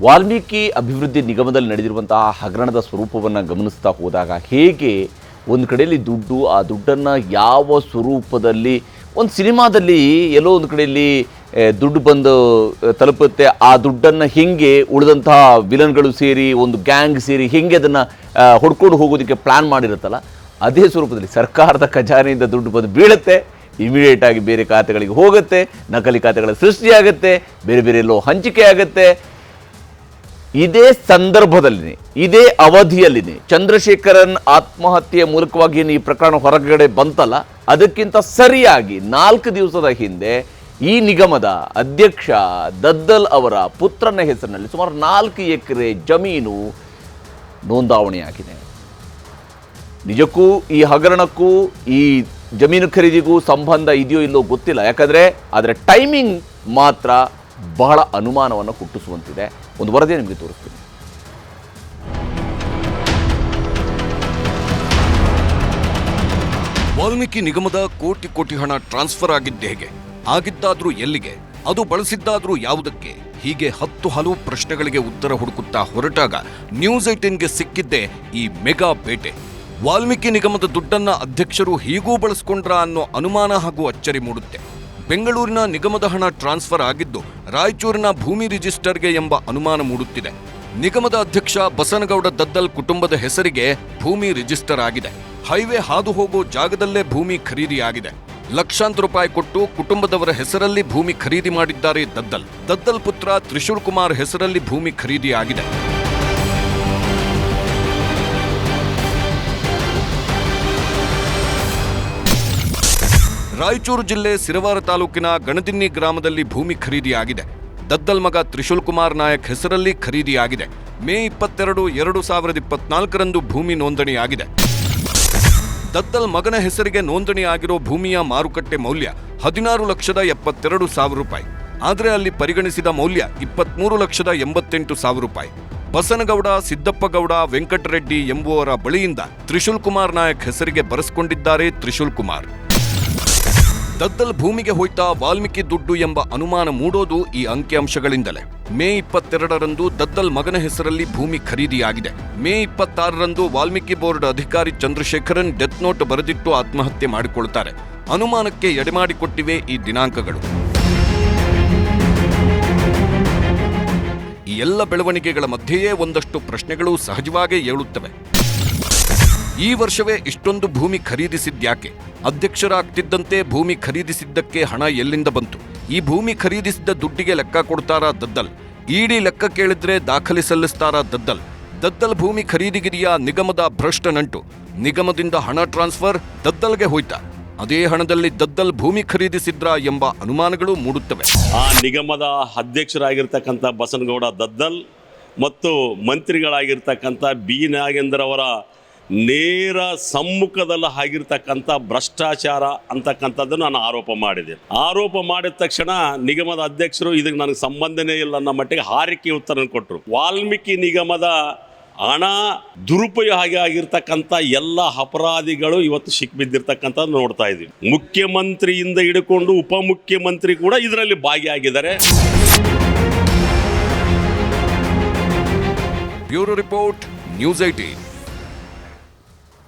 ವಾಲ್ಮೀಕಿ ಅಭಿವೃದ್ಧಿ ನಿಗಮದಲ್ಲಿ ನಡೆದಿರುವಂತಹ ಹಗರಣದ ಸ್ವರೂಪವನ್ನು ಗಮನಿಸ್ತಾ ಹೋದಾಗ ಹೇಗೆ ಒಂದು ಕಡೆಯಲ್ಲಿ ದುಡ್ಡು, ಆ ದುಡ್ಡನ್ನು ಯಾವ ಸ್ವರೂಪದಲ್ಲಿ ಒಂದು ಸಿನಿಮಾದಲ್ಲಿ ಎಲ್ಲೋ ಒಂದು ಕಡೆಯಲ್ಲಿ ದುಡ್ಡು ಬಂದು ತಲುಪುತ್ತೆ, ಆ ದುಡ್ಡನ್ನು ಹೆಂಗೆ ಉಳಿದಂತಹ ವಿಲನ್ಗಳು ಸೇರಿ ಒಂದು ಗ್ಯಾಂಗ್ ಸೇರಿ ಹೆಂಗೆ ಅದನ್ನು ಹೊಡ್ಕೊಂಡು ಹೋಗೋದಕ್ಕೆ ಪ್ಲ್ಯಾನ್ ಮಾಡಿರುತ್ತಲ್ಲ, ಅದೇ ಸ್ವರೂಪದಲ್ಲಿ ಸರ್ಕಾರದ ಖಜಾನೆಯಿಂದ ದುಡ್ಡು ಬಂದು ಬೀಳುತ್ತೆ, ಇಮಿಡಿಯೇಟಾಗಿ ಬೇರೆ ಖಾತೆಗಳಿಗೆ ಹೋಗುತ್ತೆ, ನಕಲಿ ಖಾತೆಗಳ ಸೃಷ್ಟಿಯಾಗುತ್ತೆ, ಬೇರೆ ಬೇರೆ ಎಲ್ಲೋ ಹಂಚಿಕೆ ಆಗುತ್ತೆ. ಇದೇ ಸಂದರ್ಭದಲ್ಲಿ, ಇದೇ ಅವಧಿಯಲ್ಲಿನೇ ಚಂದ್ರಶೇಖರನ್ ಆತ್ಮಹತ್ಯೆಯ ಮೂಲಕವಾಗಿ ಈ ಪ್ರಕರಣ ಹೊರಗಡೆ ಬಂತಲ್ಲ, ಅದಕ್ಕಿಂತ ಸರಿಯಾಗಿ 4 ದಿವಸದ ಹಿಂದೆ ಈ ನಿಗಮದ ಅಧ್ಯಕ್ಷ ದದ್ದಲ್ ಅವರ ಪುತ್ರನ ಹೆಸರಿನಲ್ಲಿ ಸುಮಾರು 4 ಎಕರೆ ಜಮೀನು ನೋಂದಾವಣೆಯಾಗಿದೆ. ನಿಜಕ್ಕೂ ಈ ಹಗರಣಕ್ಕೂ ಈ ಜಮೀನು ಖರೀದಿಗೂ ಸಂಬಂಧ ಇದೆಯೋ ಇಲ್ಲೋ ಗೊತ್ತಿಲ್ಲ. ಯಾಕಂದರೆ ಅದರ ಟೈಮಿಂಗ್ ಮಾತ್ರ ಬಹಳ ಅನುಮಾನವನ್ನು ಹುಟ್ಟಿಸುವಂತಿದೆ. ಒಂದು ವರದಿ ನಿಮಗೆ ತೋರಿಸ್ತೀನಿ. ವಾಲ್ಮೀಕಿ ನಿಗಮದ ಕೋಟಿ ಹಣ ಟ್ರಾನ್ಸ್ಫರ್ ಆಗಿದ್ದೆ ಹೇಗೆ, ಆಗಿದ್ದಾದ್ರೂ ಎಲ್ಲಿಗೆ, ಅದು ಬಳಸಿದ್ದಾದ್ರೂ ಯಾವುದಕ್ಕೆ, ಹೀಗೆ 10 ಹಲವು ಪ್ರಶ್ನೆಗಳಿಗೆ ಉತ್ತರ ಹುಡುಕುತ್ತಾ ಹೊರಟಾಗ ನ್ಯೂಸ್ 18ಗೆ ಸಿಕ್ಕಿದ್ದೆ ಈ ಮೆಗಾ ಬೇಟೆ. ವಾಲ್ಮೀಕಿ ನಿಗಮದ ದುಡ್ಡನ್ನ ಅಧ್ಯಕ್ಷರು ಹೀಗೂ ಬಳಸ್ಕೊಂಡ್ರ ಅನ್ನೋ ಅನುಮಾನ ಹಾಗೂ ಅಚ್ಚರಿ ಮೂಡುತ್ತೆ. ಬೆಂಗಳೂರಿನ ನಿಗಮದ ಹಣ ಟ್ರಾನ್ಸ್ಫರ್ ಆಗಿದ್ದು ರಾಯಚೂರಿನ ಭೂಮಿ ರಿಜಿಸ್ಟರ್ಗೆ ಎಂಬ ಅನುಮಾನ ಮೂಡುತ್ತಿದೆ. ನಿಗಮದ ಅಧ್ಯಕ್ಷ ಬಸನಗೌಡ ದದ್ದಲ್ ಕುಟುಂಬದ ಹೆಸರಿಗೆ ಭೂಮಿ ರಿಜಿಸ್ಟರ್ ಆಗಿದೆ. ಹೈವೇ ಹಾದು ಹೋಗೋ ಜಾಗದಲ್ಲೇ ಭೂಮಿ ಖರೀದಿಯಾಗಿದೆ. ಲಕ್ಷಾಂತರ ರೂಪಾಯಿ ಕೊಟ್ಟು ಕುಟುಂಬದವರ ಹೆಸರಲ್ಲಿ ಭೂಮಿ ಖರೀದಿ ಮಾಡಿದ್ದಾರೆ ದದ್ದಲ್ ಪುತ್ರ ತ್ರಿಶೂಲ್ ಕುಮಾರ್ ಹೆಸರಲ್ಲಿ ಭೂಮಿ ಖರೀದಿಯಾಗಿದೆ. ರಾಯಚೂರು ಜಿಲ್ಲೆ ಸಿರವಾರ ತಾಲೂಕಿನ ಗಣದಿನ್ನಿ ಗ್ರಾಮದಲ್ಲಿ ಭೂಮಿ ಖರೀದಿಯಾಗಿದೆ. ದದ್ದಲ್ ಮಗ ತ್ರಿಶೂಲ್ ಕುಮಾರ್ ನಾಯಕ್ ಹೆಸರಲ್ಲಿ ಖರೀದಿಯಾಗಿದೆ. ಮೇ 22, 2024ರಂದು ಭೂಮಿ ನೋಂದಣಿಯಾಗಿದೆ. ದದ್ದಲ್ ಮಗನ ಹೆಸರಿಗೆ ನೋಂದಣಿ ಆಗಿರೋ ಭೂಮಿಯ ಮಾರುಕಟ್ಟೆ ಮೌಲ್ಯ 16,72,000 ರೂಪಾಯಿ. ಆದರೆ ಅಲ್ಲಿ ಪರಿಗಣಿಸಿದ ಮೌಲ್ಯ 23,88,000 ರೂಪಾಯಿ. ಬಸನಗೌಡ, ಸಿದ್ದಪ್ಪಗೌಡ, ವೆಂಕಟರೆಡ್ಡಿ ಎಂಬುವರ ಬಳಿಯಿಂದ ತ್ರಿಶೂಲ್ ಕುಮಾರ್ ನಾಯಕ್ ಹೆಸರಿಗೆ ಬರೆಸಿಕೊಂಡಿದ್ದಾರೆ ತ್ರಿಶೂಲ್ ಕುಮಾರ್. ದದ್ದಲ್ ಭೂಮಿಗೆ ಹೋಯ್ತಾ ವಾಲ್ಮೀಕಿ ದುಡ್ಡು ಎಂಬ ಅನುಮಾನ ಮೂಡೋದು ಈ ಅಂಕಿಅಂಶಗಳಿಂದಲೇ. ಮೇ 22ರಂದು ದದ್ದಲ್ ಮಗನ ಹೆಸರಲ್ಲಿ ಭೂಮಿ ಖರೀದಿಯಾಗಿದೆ. ಮೇ 26ರಂದು ವಾಲ್ಮೀಕಿ ಬೋರ್ಡ್ ಅಧಿಕಾರಿ ಚಂದ್ರಶೇಖರನ್ ಡೆತ್ ನೋಟ್ ಬರೆದಿಟ್ಟು ಆತ್ಮಹತ್ಯೆ ಮಾಡಿಕೊಳ್ತಾರೆ. ಅನುಮಾನಕ್ಕೆ ಎಡೆಮಾಡಿಕೊಟ್ಟಿವೆ ಈ ದಿನಾಂಕಗಳು. ಈ ಎಲ್ಲ ಬೆಳವಣಿಗೆಗಳ ಮಧ್ಯೆಯೇ ಒಂದಷ್ಟು ಪ್ರಶ್ನೆಗಳು ಸಹಜವಾಗೇ ಏಳುತ್ತವೆ. ಈ ವರ್ಷವೇ ಇಷ್ಟೊಂದು ಭೂಮಿ ಖರೀದಿಸಿದ್ಯಾಕೆ? ಅಧ್ಯಕ್ಷರಾಗ್ತಿದ್ದಂತೆ ಭೂಮಿ ಖರೀದಿಸಿದ್ದಕ್ಕೆ ಹಣ ಎಲ್ಲಿಂದ ಬಂತು? ಈ ಭೂಮಿ ಖರೀದಿಸಿದ್ದ ದುಡ್ಡಿಗೆ ಲೆಕ್ಕ ಕೊಡ್ತಾರಾ ದದ್ದಲ್? ಇಡಿ ಲೆಕ್ಕ ಕೇಳಿದ್ರೆ ದಾಖಲೆ ಸಲ್ಲಿಸ್ತಾರಾ ದದ್ದಲ್ ಭೂಮಿ ಖರೀದಿಗಿದೆಯಾ ನಿಗಮದ ಭ್ರಷ್ಟ ನಂಟು? ನಿಗಮದಿಂದ ಹಣ ಟ್ರಾನ್ಸ್ಫರ್ ದದ್ದಲ್ಗೆ ಹೋಯ್ತಾ? ಅದೇ ಹಣದಲ್ಲಿ ದದ್ದಲ್ ಭೂಮಿ ಖರೀದಿಸಿದ್ರಾ ಎಂಬ ಅನುಮಾನಗಳು ಮೂಡುತ್ತವೆ. ಆ ನಿಗಮದ ಅಧ್ಯಕ್ಷರಾಗಿರ್ತಕ್ಕಂಥ ಬಸನಗೌಡ ದದ್ದಲ್ ಮತ್ತು ಮಂತ್ರಿಗಳಾಗಿರ್ತಕ್ಕಂಥ ಬಿ ನಾಗೇಂದ್ರ ಅವರ ನೇರ ಸಮ್ಮುಖದಲ್ಲಿ ಆಗಿರ್ತಕ್ಕಂಥ ಭ್ರಷ್ಟಾಚಾರ ಅಂತಕ್ಕಂಥದ್ದನ್ನು ನಾನು ಆರೋಪ ಮಾಡಿದೆ. ಆರೋಪ ಮಾಡಿದ ತಕ್ಷಣ ನಿಗಮದ ಅಧ್ಯಕ್ಷರು ಇದಕ್ಕೆ ನನಗೆ ಸಂಬಂಧನೇ ಇಲ್ಲ ಅನ್ನೋ ಮಟ್ಟಿಗೆ ಹಾರಿಕೆ ಉತ್ತರ ಕೊಟ್ಟರು. ವಾಲ್ಮೀಕಿ ನಿಗಮದ ಹಣ ದುರುಪಯೋಗ ಆಗಿರ್ತಕ್ಕಂಥ ಎಲ್ಲ ಅಪರಾಧಿಗಳು ಇವತ್ತು ಸಿಕ್ಬಿದ್ದಿರ್ತಕ್ಕಂಥದ್ದು ನೋಡ್ತಾ ಇದ್ದೀವಿ. ಮುಖ್ಯಮಂತ್ರಿಯಿಂದ ಹಿಡ್ಕೊಂಡು ಉಪಮುಖ್ಯಮಂತ್ರಿ ಕೂಡ ಇದರಲ್ಲಿ ಭಾಗಿಯಾಗಿದ್ದಾರೆ. Bureau report, news 18.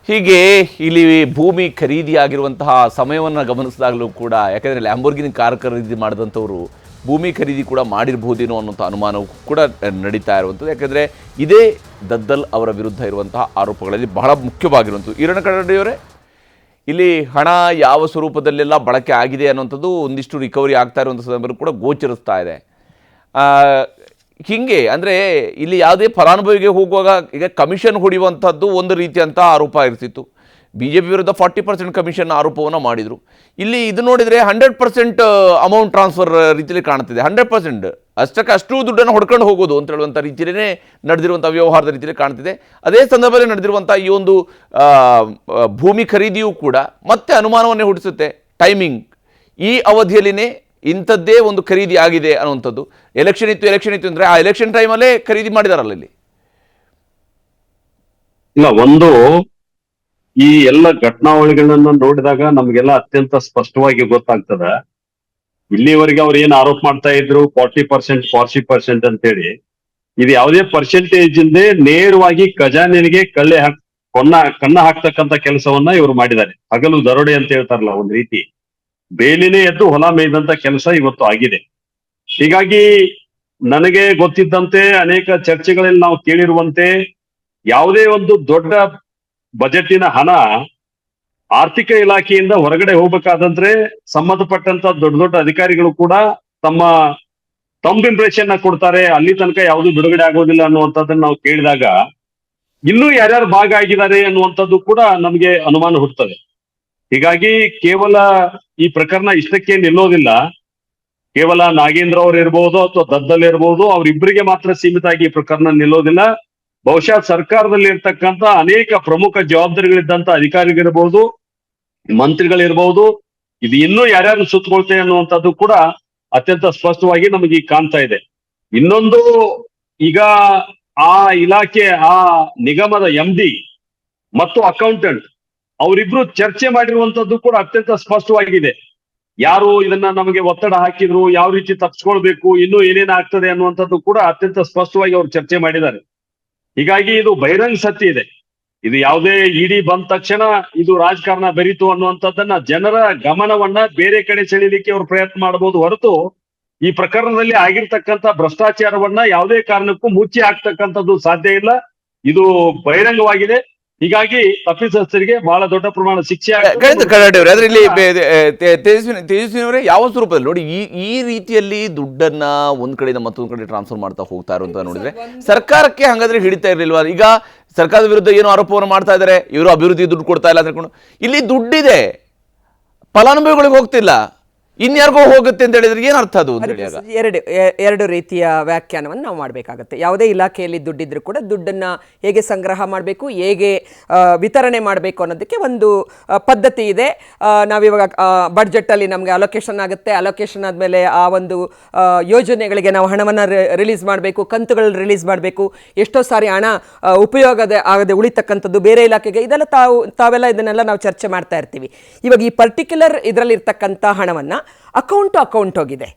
ಹೀಗೆ ಇಲ್ಲಿ ಭೂಮಿ ಖರೀದಿ ಆಗಿರುವಂತಹ ಸಮಯವನ್ನು ಗಮನಿಸಿದಾಗಲೂ ಕೂಡ, ಯಾಕಂದರೆ ಲ್ಯಾಂಬೋರ್ಗಿನಿ ಕಾರ್ ಖರೀದಿ ಮಾಡಿದಂಥವರು ಭೂಮಿ ಖರೀದಿ ಕೂಡ ಮಾಡಿರಬಹುದೇನೋ ಅನ್ನೋಂಥ ಅನುಮಾನವೂ ಕೂಡ ನಡೀತಾ ಇರುವಂಥದ್ದು. ಯಾಕೆಂದರೆ ಇದೇ ದದ್ದಲ್ ಅವರ ವಿರುದ್ಧ ಇರುವಂತಹ ಆರೋಪಗಳಲ್ಲಿ ಬಹಳ ಮುಖ್ಯವಾಗಿರುವಂಥದ್ದು. ಈರಣ್ಣ ಕಡಡಿಯವರೇ, ಇಲ್ಲಿ ಹಣ ಯಾವ ಸ್ವರೂಪದಲ್ಲೆಲ್ಲ ಬಳಕೆ ಆಗಿದೆ ಅನ್ನೋಂಥದ್ದು ಒಂದಿಷ್ಟು ರಿಕವರಿ ಆಗ್ತಾ ಇರುವಂಥ ಸಂದರ್ಭದಲ್ಲಿ ಕೂಡ ಗೋಚರಿಸ್ತಾ ಇದೆ. ಹೀಗೆ ಅಂದರೆ ಇಲ್ಲಿ ಯಾವುದೇ ಫಲಾನುಭವಿಗೆ ಹೋಗುವಾಗ ಈಗ ಕಮಿಷನ್ ಹೊಡೆಯುವಂಥದ್ದು ಒಂದು ರೀತಿಯಂಥ ಆರೋಪ ಇರ್ತಿತ್ತು. BJP ವಿರುದ್ಧ 40% ಕಮಿಷನ್ ಆರೋಪವನ್ನು ಮಾಡಿದರು. ಇಲ್ಲಿ ಇದು ನೋಡಿದರೆ 100% ಅಮೌಂಟ್ ಟ್ರಾನ್ಸ್ಫರ್ ರೀತಿಯಲ್ಲಿ ಕಾಣ್ತಿದೆ. 100% ಅಷ್ಟಕ್ಕೆ ಅಷ್ಟು ದುಡ್ಡನ್ನು ಹೊಡ್ಕೊಂಡು ಹೋಗೋದು ಅಂತ ಹೇಳುವಂಥ ರೀತಿಯಲ್ಲೇ ನಡೆದಿರುವಂಥ ವ್ಯವಹಾರದ ರೀತಿಯಲ್ಲಿ ಕಾಣ್ತಿದೆ. ಅದೇ ಸಂದರ್ಭದಲ್ಲಿ ನಡೆದಿರುವಂಥ ಈ ಒಂದು ಭೂಮಿ ಖರೀದಿಯೂ ಕೂಡ ಮತ್ತೆ ಅನುಮಾನವನ್ನೇ ಹುಟ್ಟಿಸುತ್ತೆ. ಟೈಮಿಂಗ್ ಈ ಅವಧಿಯಲ್ಲಿನೇ ಇಂಥದ್ದೇ ಒಂದು ಖರೀದಿ ಆಗಿದೆ ಅನ್ನುವಂಥದ್ದು. ಎಲೆಕ್ಷನ್ ಇತ್ತು ಅಂದರೆ ಆ ಎಲೆಕ್ಷನ್ ಟೈಮಲ್ಲೇ ಖರೀದಿ ಮಾಡಿದಾರಲ್ಲ ಇಲ್ಲಿ. ಇಲ್ಲ, ಒಂದು ಈ ಎಲ್ಲ ಘಟನಾವಳಿಗಳನ್ನ ನೋಡಿದಾಗ ನಮ್ಗೆಲ್ಲ ಅತ್ಯಂತ ಸ್ಪಷ್ಟವಾಗಿ ಗೊತ್ತಾಗ್ತದೆ. ಇಲ್ಲಿವರೆಗೆ ಅವ್ರು ಏನ್ ಆರೋಪ ಮಾಡ್ತಾ ಇದ್ರು 40% ಅಂತ ಹೇಳಿ, ಇದು ಯಾವುದೇ ಪರ್ಸೆಂಟೇಜ್ ಇಂದೇ ನೇರವಾಗಿ ಖಜಾನೆಗೆ ಕನ್ನ ಹಾಕ್ತಕ್ಕಂತ ಕೆಲಸವನ್ನ ಇವರು ಮಾಡಿದ್ದಾರೆ. ಹಗಲು ದರೋಡೆ ಅಂತ ಹೇಳ್ತಾರಲ್ಲ, ಒಂದ್ ರೀತಿ ಬೇಲಿನೇ ಎದ್ದು ಹೊಲ ಮೇಯ್ದಂತ ಕೆಲಸ ಇವತ್ತು ಆಗಿದೆ. ಹೀಗಾಗಿ ನನಗೆ ಗೊತ್ತಿದ್ದಂತೆ ಅನೇಕ ಚರ್ಚೆಗಳಲ್ಲಿ ನಾವು ಕೇಳಿರುವಂತೆ ಯಾವುದೇ ಒಂದು ದೊಡ್ಡ ಬಜೆಟಿನ ಹಣ ಆರ್ಥಿಕ ಇಲಾಖೆಯಿಂದ ಹೊರಗಡೆ ಹೋಗ್ಬೇಕಾದಂದ್ರೆ ಸಂಬಂಧಪಟ್ಟಂತ ದೊಡ್ಡ ದೊಡ್ಡ ಅಧಿಕಾರಿಗಳು ಕೂಡ ತಮ್ಮ ಇಂಪ್ರೆಷನ್ ಕೊಡ್ತಾರೆ. ಅಲ್ಲಿ ತನಕ ಯಾವುದು ಬಿಡುಗಡೆ ಆಗೋದಿಲ್ಲ ಅನ್ನುವಂಥದ್ದನ್ನ ನಾವು ಕೇಳಿದಾಗ ಇನ್ನೂ ಯಾರ್ಯಾರು ಭಾಗ ಆಗಿದ್ದಾರೆ ಅನ್ನುವಂಥದ್ದು ಕೂಡ ನಮಗೆ ಅನುಮಾನ ಹುಟ್ಟುತ್ತದೆ. ಹೀಗಾಗಿ ಕೇವಲ ಈ ಪ್ರಕರಣ ಇಷ್ಟಕ್ಕೆ ನಿಲ್ಲೋದಿಲ್ಲ. ಕೇವಲ ನಾಗೇಂದ್ರ ಅವ್ರು ಇರ್ಬೋದು ಅಥವಾ ದದ್ದಲ್ ಇರ್ಬೋದು, ಅವ್ರಿಬ್ಬರಿಗೆ ಮಾತ್ರ ಸೀಮಿತ ಆಗಿ ಈ ಪ್ರಕರಣ ನಿಲ್ಲೋದಿಲ್ಲ. ಬಹುಶಃ ಸರ್ಕಾರದಲ್ಲಿ ಇರ್ತಕ್ಕಂಥ ಅನೇಕ ಪ್ರಮುಖ ಜವಾಬ್ದಾರಿಗಳಿದ್ದಂತ ಅಧಿಕಾರಿಗಳಿರ್ಬೋದು, ಮಂತ್ರಿಗಳಿರ್ಬೋದು, ಇದು ಇನ್ನೂ ಯಾರ್ಯಾರು ಸುತ್ತಕೊಳ್ತೇವೆ ಅನ್ನುವಂಥದ್ದು ಕೂಡ ಅತ್ಯಂತ ಸ್ಪಷ್ಟವಾಗಿ ನಮಗೆ ಈಗ ಕಾಣ್ತಾ ಇದೆ. ಇನ್ನೊಂದು, ಈಗ ಆ ಇಲಾಖೆ, ಆ ನಿಗಮದ MD ಮತ್ತು ಅಕೌಂಟೆಂಟ್ ಅವರಿಬ್ರು ಚರ್ಚೆ ಮಾಡಿರುವಂತದ್ದು ಕೂಡ ಅತ್ಯಂತ ಸ್ಪಷ್ಟವಾಗಿದೆ. ಯಾರು ಇದನ್ನ ನಮಗೆ ಒತ್ತಡ ಹಾಕಿದ್ರು, ಯಾವ ರೀತಿ ತಪ್ಪಿಸ್ಕೊಳ್ಬೇಕು, ಇನ್ನೂ ಏನೇನ್ ಆಗ್ತದೆ ಅನ್ನುವಂಥದ್ದು ಕೂಡ ಅತ್ಯಂತ ಸ್ಪಷ್ಟವಾಗಿ ಅವ್ರು ಚರ್ಚೆ ಮಾಡಿದ್ದಾರೆ. ಹೀಗಾಗಿ ಇದು ಬಹಿರಂಗ ಸತ್ಯ ಇದೆ. ಇದು ಯಾವುದೇ ಇಡಿ ಬಂದ ತಕ್ಷಣ ಇದು ರಾಜಕಾರಣ ಬೆರೀತು ಅನ್ನುವಂಥದ್ದನ್ನ, ಜನರ ಗಮನವನ್ನ ಬೇರೆ ಕಡೆ ಸೆಳೀಲಿಕ್ಕೆ ಅವ್ರು ಪ್ರಯತ್ನ ಮಾಡಬಹುದು ಹೊರತು ಈ ಪ್ರಕರಣದಲ್ಲಿ ಆಗಿರ್ತಕ್ಕಂಥ ಭ್ರಷ್ಟಾಚಾರವನ್ನ ಯಾವುದೇ ಕಾರಣಕ್ಕೂ ಮುಚ್ಚಿ ಹಾಕ್ತಕ್ಕಂಥದ್ದು ಸಾಧ್ಯ ಇಲ್ಲ. ಇದು ಬಹಿರಂಗವಾಗಿದೆ. ಹೀಗಾಗಿ ತಪ್ಪಿತಸ್ಥರಿಗೆ ಬಹಳ ದೊಡ್ಡ ಪ್ರಮಾಣ ಶಿಕ್ಷೆ ಆದ್ರೆ ಇಲ್ಲಿ ತೇಜಸ್ವಿನವರೇ, ಯಾವ ಸ್ವರೂಪದಲ್ಲಿ ನೋಡಿ ಈ ರೀತಿಯಲ್ಲಿ ದುಡ್ಡನ್ನ ಒಂದ್ ಕಡೆಯಿಂದ ಮತ್ತೊಂದ್ ಕಡೆ ಟ್ರಾನ್ಸ್ಫರ್ ಮಾಡ್ತಾ ಹೋಗ್ತಾ ಇರುವಂತ ನೋಡಿದ್ರೆ ಸರ್ಕಾರಕ್ಕೆ ಹಂಗಾದ್ರೆ ಹಿಡಿತಾ ಇರ್ಲಿಲ್ವಾ? ಈಗ ಸರ್ಕಾರದ ವಿರುದ್ಧ ಏನೋ ಆರೋಪವನ್ನು ಮಾಡ್ತಾ ಇದ್ದಾರೆ, ಇವರು ಅಭಿವೃದ್ಧಿ ದುಡ್ಡು ಕೊಡ್ತಾ ಇಲ್ಲ ಅಂತ. ಇಲ್ಲಿ ದುಡ್ಡಿದೆ, ಫಲಾನುಭವಿಗಳಿಗೆ ಹೋಗ್ತಿಲ್ಲ, ಇನ್ಯಾರಿಗೋ ಹೋಗುತ್ತೆ ಅಂತ ಹೇಳಿದ್ರೆ ಏನ್ ಅರ್ಥ ಅದು? ಎರಡು ರೀತಿಯ ವ್ಯಾಖ್ಯಾನವನ್ನು ನಾವು ಮಾಡಬೇಕಾಗತ್ತೆ. ಯಾವುದೇ ಇಲಾಖೆಯಲ್ಲಿ ದುಡ್ಡಿದ್ರು ಕೂಡ ದುಡ್ಡನ್ನು ಹೇಗೆ ಸಂಗ್ರಹ ಮಾಡಬೇಕು, ಹೇಗೆ ವಿತರಣೆ ಮಾಡಬೇಕು ಅನ್ನೋದಕ್ಕೆ ಒಂದು ಪದ್ಧತಿ ಇದೆ. ನಾವಿವಾಗ ಬಡ್ಜೆಟಲ್ಲಿ ನಮಗೆ ಅಲೋಕೇಶನ್ ಆಗುತ್ತೆ, ಅಲೋಕೇಶನ್ ಆದಮೇಲೆ ಆ ಒಂದು ಯೋಜನೆಗಳಿಗೆ ನಾವು ಹಣವನ್ನು ರಿಲೀಸ್ ಮಾಡಬೇಕು, ಕಂತುಗಳು ರಿಲೀಸ್ ಮಾಡಬೇಕು. ಎಷ್ಟೋ ಸಾರಿ ಹಣ ಆಗದೆ ಉಳಿತಕ್ಕಂಥದ್ದು ಬೇರೆ ಇಲಾಖೆಗೆ, ಇದೆಲ್ಲ ತಾವೆಲ್ಲ ಇದನ್ನೆಲ್ಲ ನಾವು ಚರ್ಚೆ ಮಾಡ್ತಾ ಇರ್ತೀವಿ. ಇವಾಗ ಈ ಪರ್ಟಿಕ್ಯುಲರ್ ಇದರಲ್ಲಿ ಇರ್ತಕ್ಕಂಥ ಹಣವನ್ನು ಅಕೌಂಟ್ ಹೋಗಿದೆ,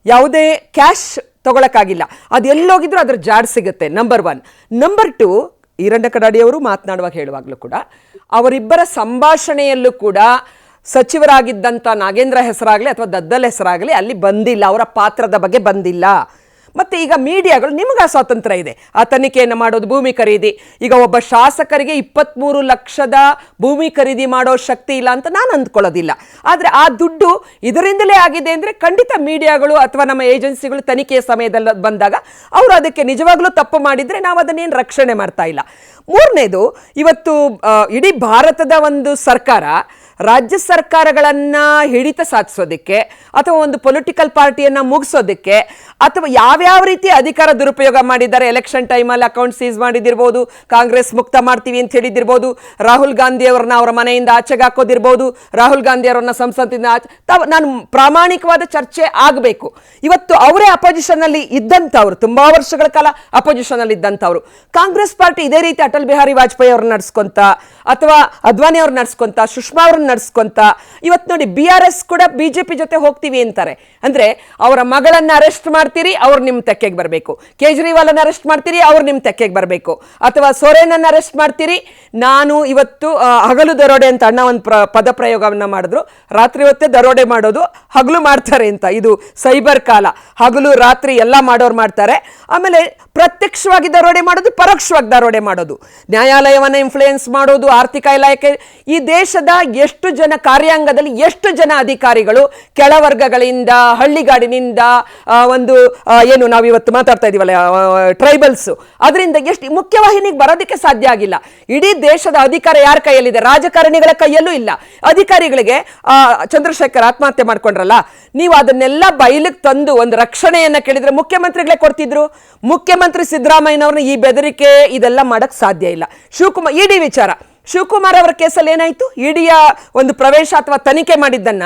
ಯಾವುದೇ ಕ್ಯಾಶ್ ತಗೊಳಕ್ಕಾಗಿಲ್ಲ. ಅದು ಎಲ್ಲೋಗಿದ್ರು ಅದ್ರ ಜಾಡ್ ಸಿಗುತ್ತೆ. ನಂಬರ್ 1. ನಂಬರ್ 2, ಈರಣ್ಣ ಕಡಾಡಿಯವರು ಮಾತನಾಡುವಾಗ ಹೇಳುವಾಗಲೂ ಕೂಡ ಅವರಿಬ್ಬರ ಸಂಭಾಷಣೆಯಲ್ಲೂ ಕೂಡ ಸಚಿವರಾಗಿದ್ದಂಥ ನಾಗೇಂದ್ರ ಹೆಸರಾಗಲಿ ಅಥವಾ ದದ್ದಲ್ ಹೆಸರಾಗಲಿ ಅಲ್ಲಿ ಬಂದಿಲ್ಲ, ಅವರ ಪಾತ್ರದ ಬಗ್ಗೆ ಬಂದಿಲ್ಲ. ಮತ್ತು ಈಗ ಮೀಡಿಯಾಗಳು ನಿಮ್ಗೆ ಆ ಸ್ವಾತಂತ್ರ್ಯ ಇದೆ, ಆ ತನಿಖೆಯನ್ನು ಮಾಡೋದು, ಭೂಮಿ ಖರೀದಿ. ಈಗ ಒಬ್ಬ ಶಾಸಕರಿಗೆ 23 ಲಕ್ಷದ ಭೂಮಿ ಖರೀದಿ ಮಾಡೋ ಶಕ್ತಿ ಇಲ್ಲ ಅಂತ ನಾನು ಅಂದ್ಕೊಳ್ಳೋದಿಲ್ಲ. ಆದರೆ ಆ ದುಡ್ಡು ಇದರಿಂದಲೇ ಆಗಿದೆ ಅಂದರೆ ಖಂಡಿತ ಮೀಡಿಯಾಗಳು ಅಥವಾ ನಮ್ಮ ಏಜೆನ್ಸಿಗಳು ತನಿಖೆಯ ಸಮಯದಲ್ಲಿ ಬಂದಾಗ ಅವರು ಅದಕ್ಕೆ ನಿಜವಾಗ್ಲೂ ತಪ್ಪು ಮಾಡಿದರೆ ನಾವು ಅದನ್ನೇನು ರಕ್ಷಣೆ ಮಾಡ್ತಾ ಇಲ್ಲ. ಮೂರನೇದು, ಇವತ್ತು ಇಡೀ ಭಾರತದ ಒಂದು ಸರ್ಕಾರ ರಾಜ್ಯ ಸರ್ಕಾರಗಳನ್ನು ಹಿಡಿತ ಸಾಧಿಸೋದಕ್ಕೆ ಅಥವಾ ಒಂದು ಪೊಲಿಟಿಕಲ್ ಪಾರ್ಟಿಯನ್ನು ಮುಗಿಸೋದಕ್ಕೆ ಅಥವಾ ಯಾವ್ಯಾವ ರೀತಿ ಅಧಿಕಾರ ದುರುಪಯೋಗ ಮಾಡಿದ್ದಾರೆ, ಎಲೆಕ್ಷನ್ ಟೈಮಲ್ಲಿ ಅಕೌಂಟ್ ಸೀಸ್ ಮಾಡಿದಿರ್ಬೋದು, ಕಾಂಗ್ರೆಸ್ ಮುಕ್ತ ಮಾಡ್ತೀವಿ ಅಂತ ಹೇಳಿದಿರ್ಬೋದು, ರಾಹುಲ್ ಗಾಂಧಿ ಅವರನ್ನ ಅವರ ಮನೆಯಿಂದ ಆಚೆಗೆ ಹಾಕೋದಿರ್ಬೋದು, ರಾಹುಲ್ ಗಾಂಧಿ ಅವರನ್ನ ಸಂಸತ್ತಿಂದ ನಾನು ಪ್ರಾಮಾಣಿಕವಾದ ಚರ್ಚೆ ಆಗಬೇಕು. ಇವತ್ತು ಅವರೇ ಅಪೋಸಿಷನ್ನಲ್ಲಿ ಇದ್ದಂಥವ್ರು, ತುಂಬಾ ವರ್ಷಗಳ ಕಾಲ ಅಪೋಸಿಷನ್ನಲ್ಲಿ ಇದ್ದಂಥವ್ರು. ಕಾಂಗ್ರೆಸ್ ಪಾರ್ಟಿ ಇದೇ ರೀತಿ ಅಟಲ್ ಬಿಹಾರಿ ವಾಜಪೇಯಿ ಅವ್ರನ್ನ ನಡೆಸ್ಕೊಂತ ಅಥವಾ ಅದ್ವಾನಿ ಅವ್ರನ್ನ ನಡೆಸ್ಕೊಂತ, ಸುಷ್ಮಾ ಅವ್ರನ್ನ ನಡೆಸ್ಕೊಂತ, ಇವತ್ತು ನೋಡಿ BRS ಕೂಡ BJP ಜೊತೆ ಹೋಗ್ತೀವಿ ಅಂತಾರೆ. ಅಂದ್ರೆ ಅವರ ಮಗಳನ್ನ ಅರೆಸ್ಟ್ ಮಾಡ್ತೀರಿ, ಅವ್ರು ನಿಮ್ಮ ತೆಕ್ಕೆಗೆ ಬರಬೇಕು. ಕೇಜ್ರಿವಾಲ್ ಅನ್ನ ಅರೆಸ್ಟ್ ಮಾಡ್ತೀರಿ, ಅವ್ರು ನಿಮ್ಮ ತೆಕ್ಕೆಗೆ ಬರಬೇಕು. ಅಥವಾ ಸೊರೇನ್ ಅನ್ನ ಅರೆಸ್ಟ್ ಮಾಡ್ತೀರಿ, ನಾನು ಇವತ್ತು ಹಗಲು ದರೋಡೆ ಅಂತ ಅಣ್ಣ ಒಂದು ಪದ ಪ್ರಯೋಗವನ್ನ ಮಾಡಿದ್ರು. ರಾತ್ರಿ ಹೊತ್ತೇ ದರೋಡೆ ಮಾಡೋದು, ಹಗಲು ಮಾಡ್ತಾರೆ ಅಂತ. ಇದು ಸೈಬರ್ ಕಾಲ, ಹಗಲು ರಾತ್ರಿ ಎಲ್ಲ ಮಾಡೋರು ಮಾಡ್ತಾರೆ. ಆಮೇಲೆ ಪ್ರತ್ಯಕ್ಷವಾಗಿ ದರೋಡೆ ಮಾಡೋದು, ಪರೋಕ್ಷವಾಗಿ ದರೋಡೆ ಮಾಡೋದು, ನ್ಯಾಯಾಲಯವನ್ನು ಇನ್ಫ್ಲೂಯೆನ್ಸ್ ಮಾಡೋದು, ಆರ್ಥಿಕ ಇಲಾಖೆ. ಈ ದೇಶದ ಎಷ್ಟು ಜನ ಕಾರ್ಯಾಂಗದಲ್ಲಿ ಎಷ್ಟು ಜನ ಅಧಿಕಾರಿಗಳು ಕೆಳವರ್ಗಗಳಿಂದ, ಹಳ್ಳಿಗಾಡಿನಿಂದ, ಒಂದು ಏನು ನಾವಿವತ್ತು ಮಾತಾಡ್ತಾ ಇದೀವಲ್ಲ ಟ್ರೈಬಲ್ಸ್, ಅದರಿಂದ ಎಷ್ಟು ಮುಖ್ಯವಾಹಿನಿಗೆ ಬರೋದಕ್ಕೆ ಸಾಧ್ಯ ಆಗಿಲ್ಲ. ಇಡೀ ದೇಶದ ಅಧಿಕಾರ ಯಾರ ಕೈಯಲ್ಲಿದೆ? ರಾಜಕಾರಣಿಗಳ ಕೈಯಲ್ಲೂ ಇಲ್ಲ. ಅಧಿಕಾರಿಗಳಿಗೆ ಚಂದ್ರಶೇಖರ್ ಆತ್ಮಹತ್ಯೆ ಮಾಡ್ಕೊಂಡ್ರಲ್ಲ, ನೀವು ಅದನ್ನೆಲ್ಲ ಬಯಲಿಗೆ ತಂದು ಒಂದು ರಕ್ಷಣೆಯನ್ನ ಕೇಳಿದ್ರೆ ಮುಖ್ಯಮಂತ್ರಿಗಳೇ ಕೊಡ್ತಿದ್ರು. ಮುಖ್ಯಮಂತ್ರಿ ಸಿದ್ದರಾಮಯ್ಯನವ್ರನ್ನ ಈ ಬೆದರಿಕೆ ಇದೆಲ್ಲ ಮಾಡಕ್ ಸಾಧ್ಯ ಇಲ್ಲ. ಶಿವಕುಮಾರ್ ಇಡಿ ವಿಚಾರ, ಶಿವಕುಮಾರ್ ಅವರ ಕೇಸಲ್ಲಿ ಏನಾಯ್ತು? ಇಡಿಯ ಒಂದು ಪ್ರವೇಶ ಅಥವಾ ತನಿಖೆ ಮಾಡಿದ್ದನ್ನ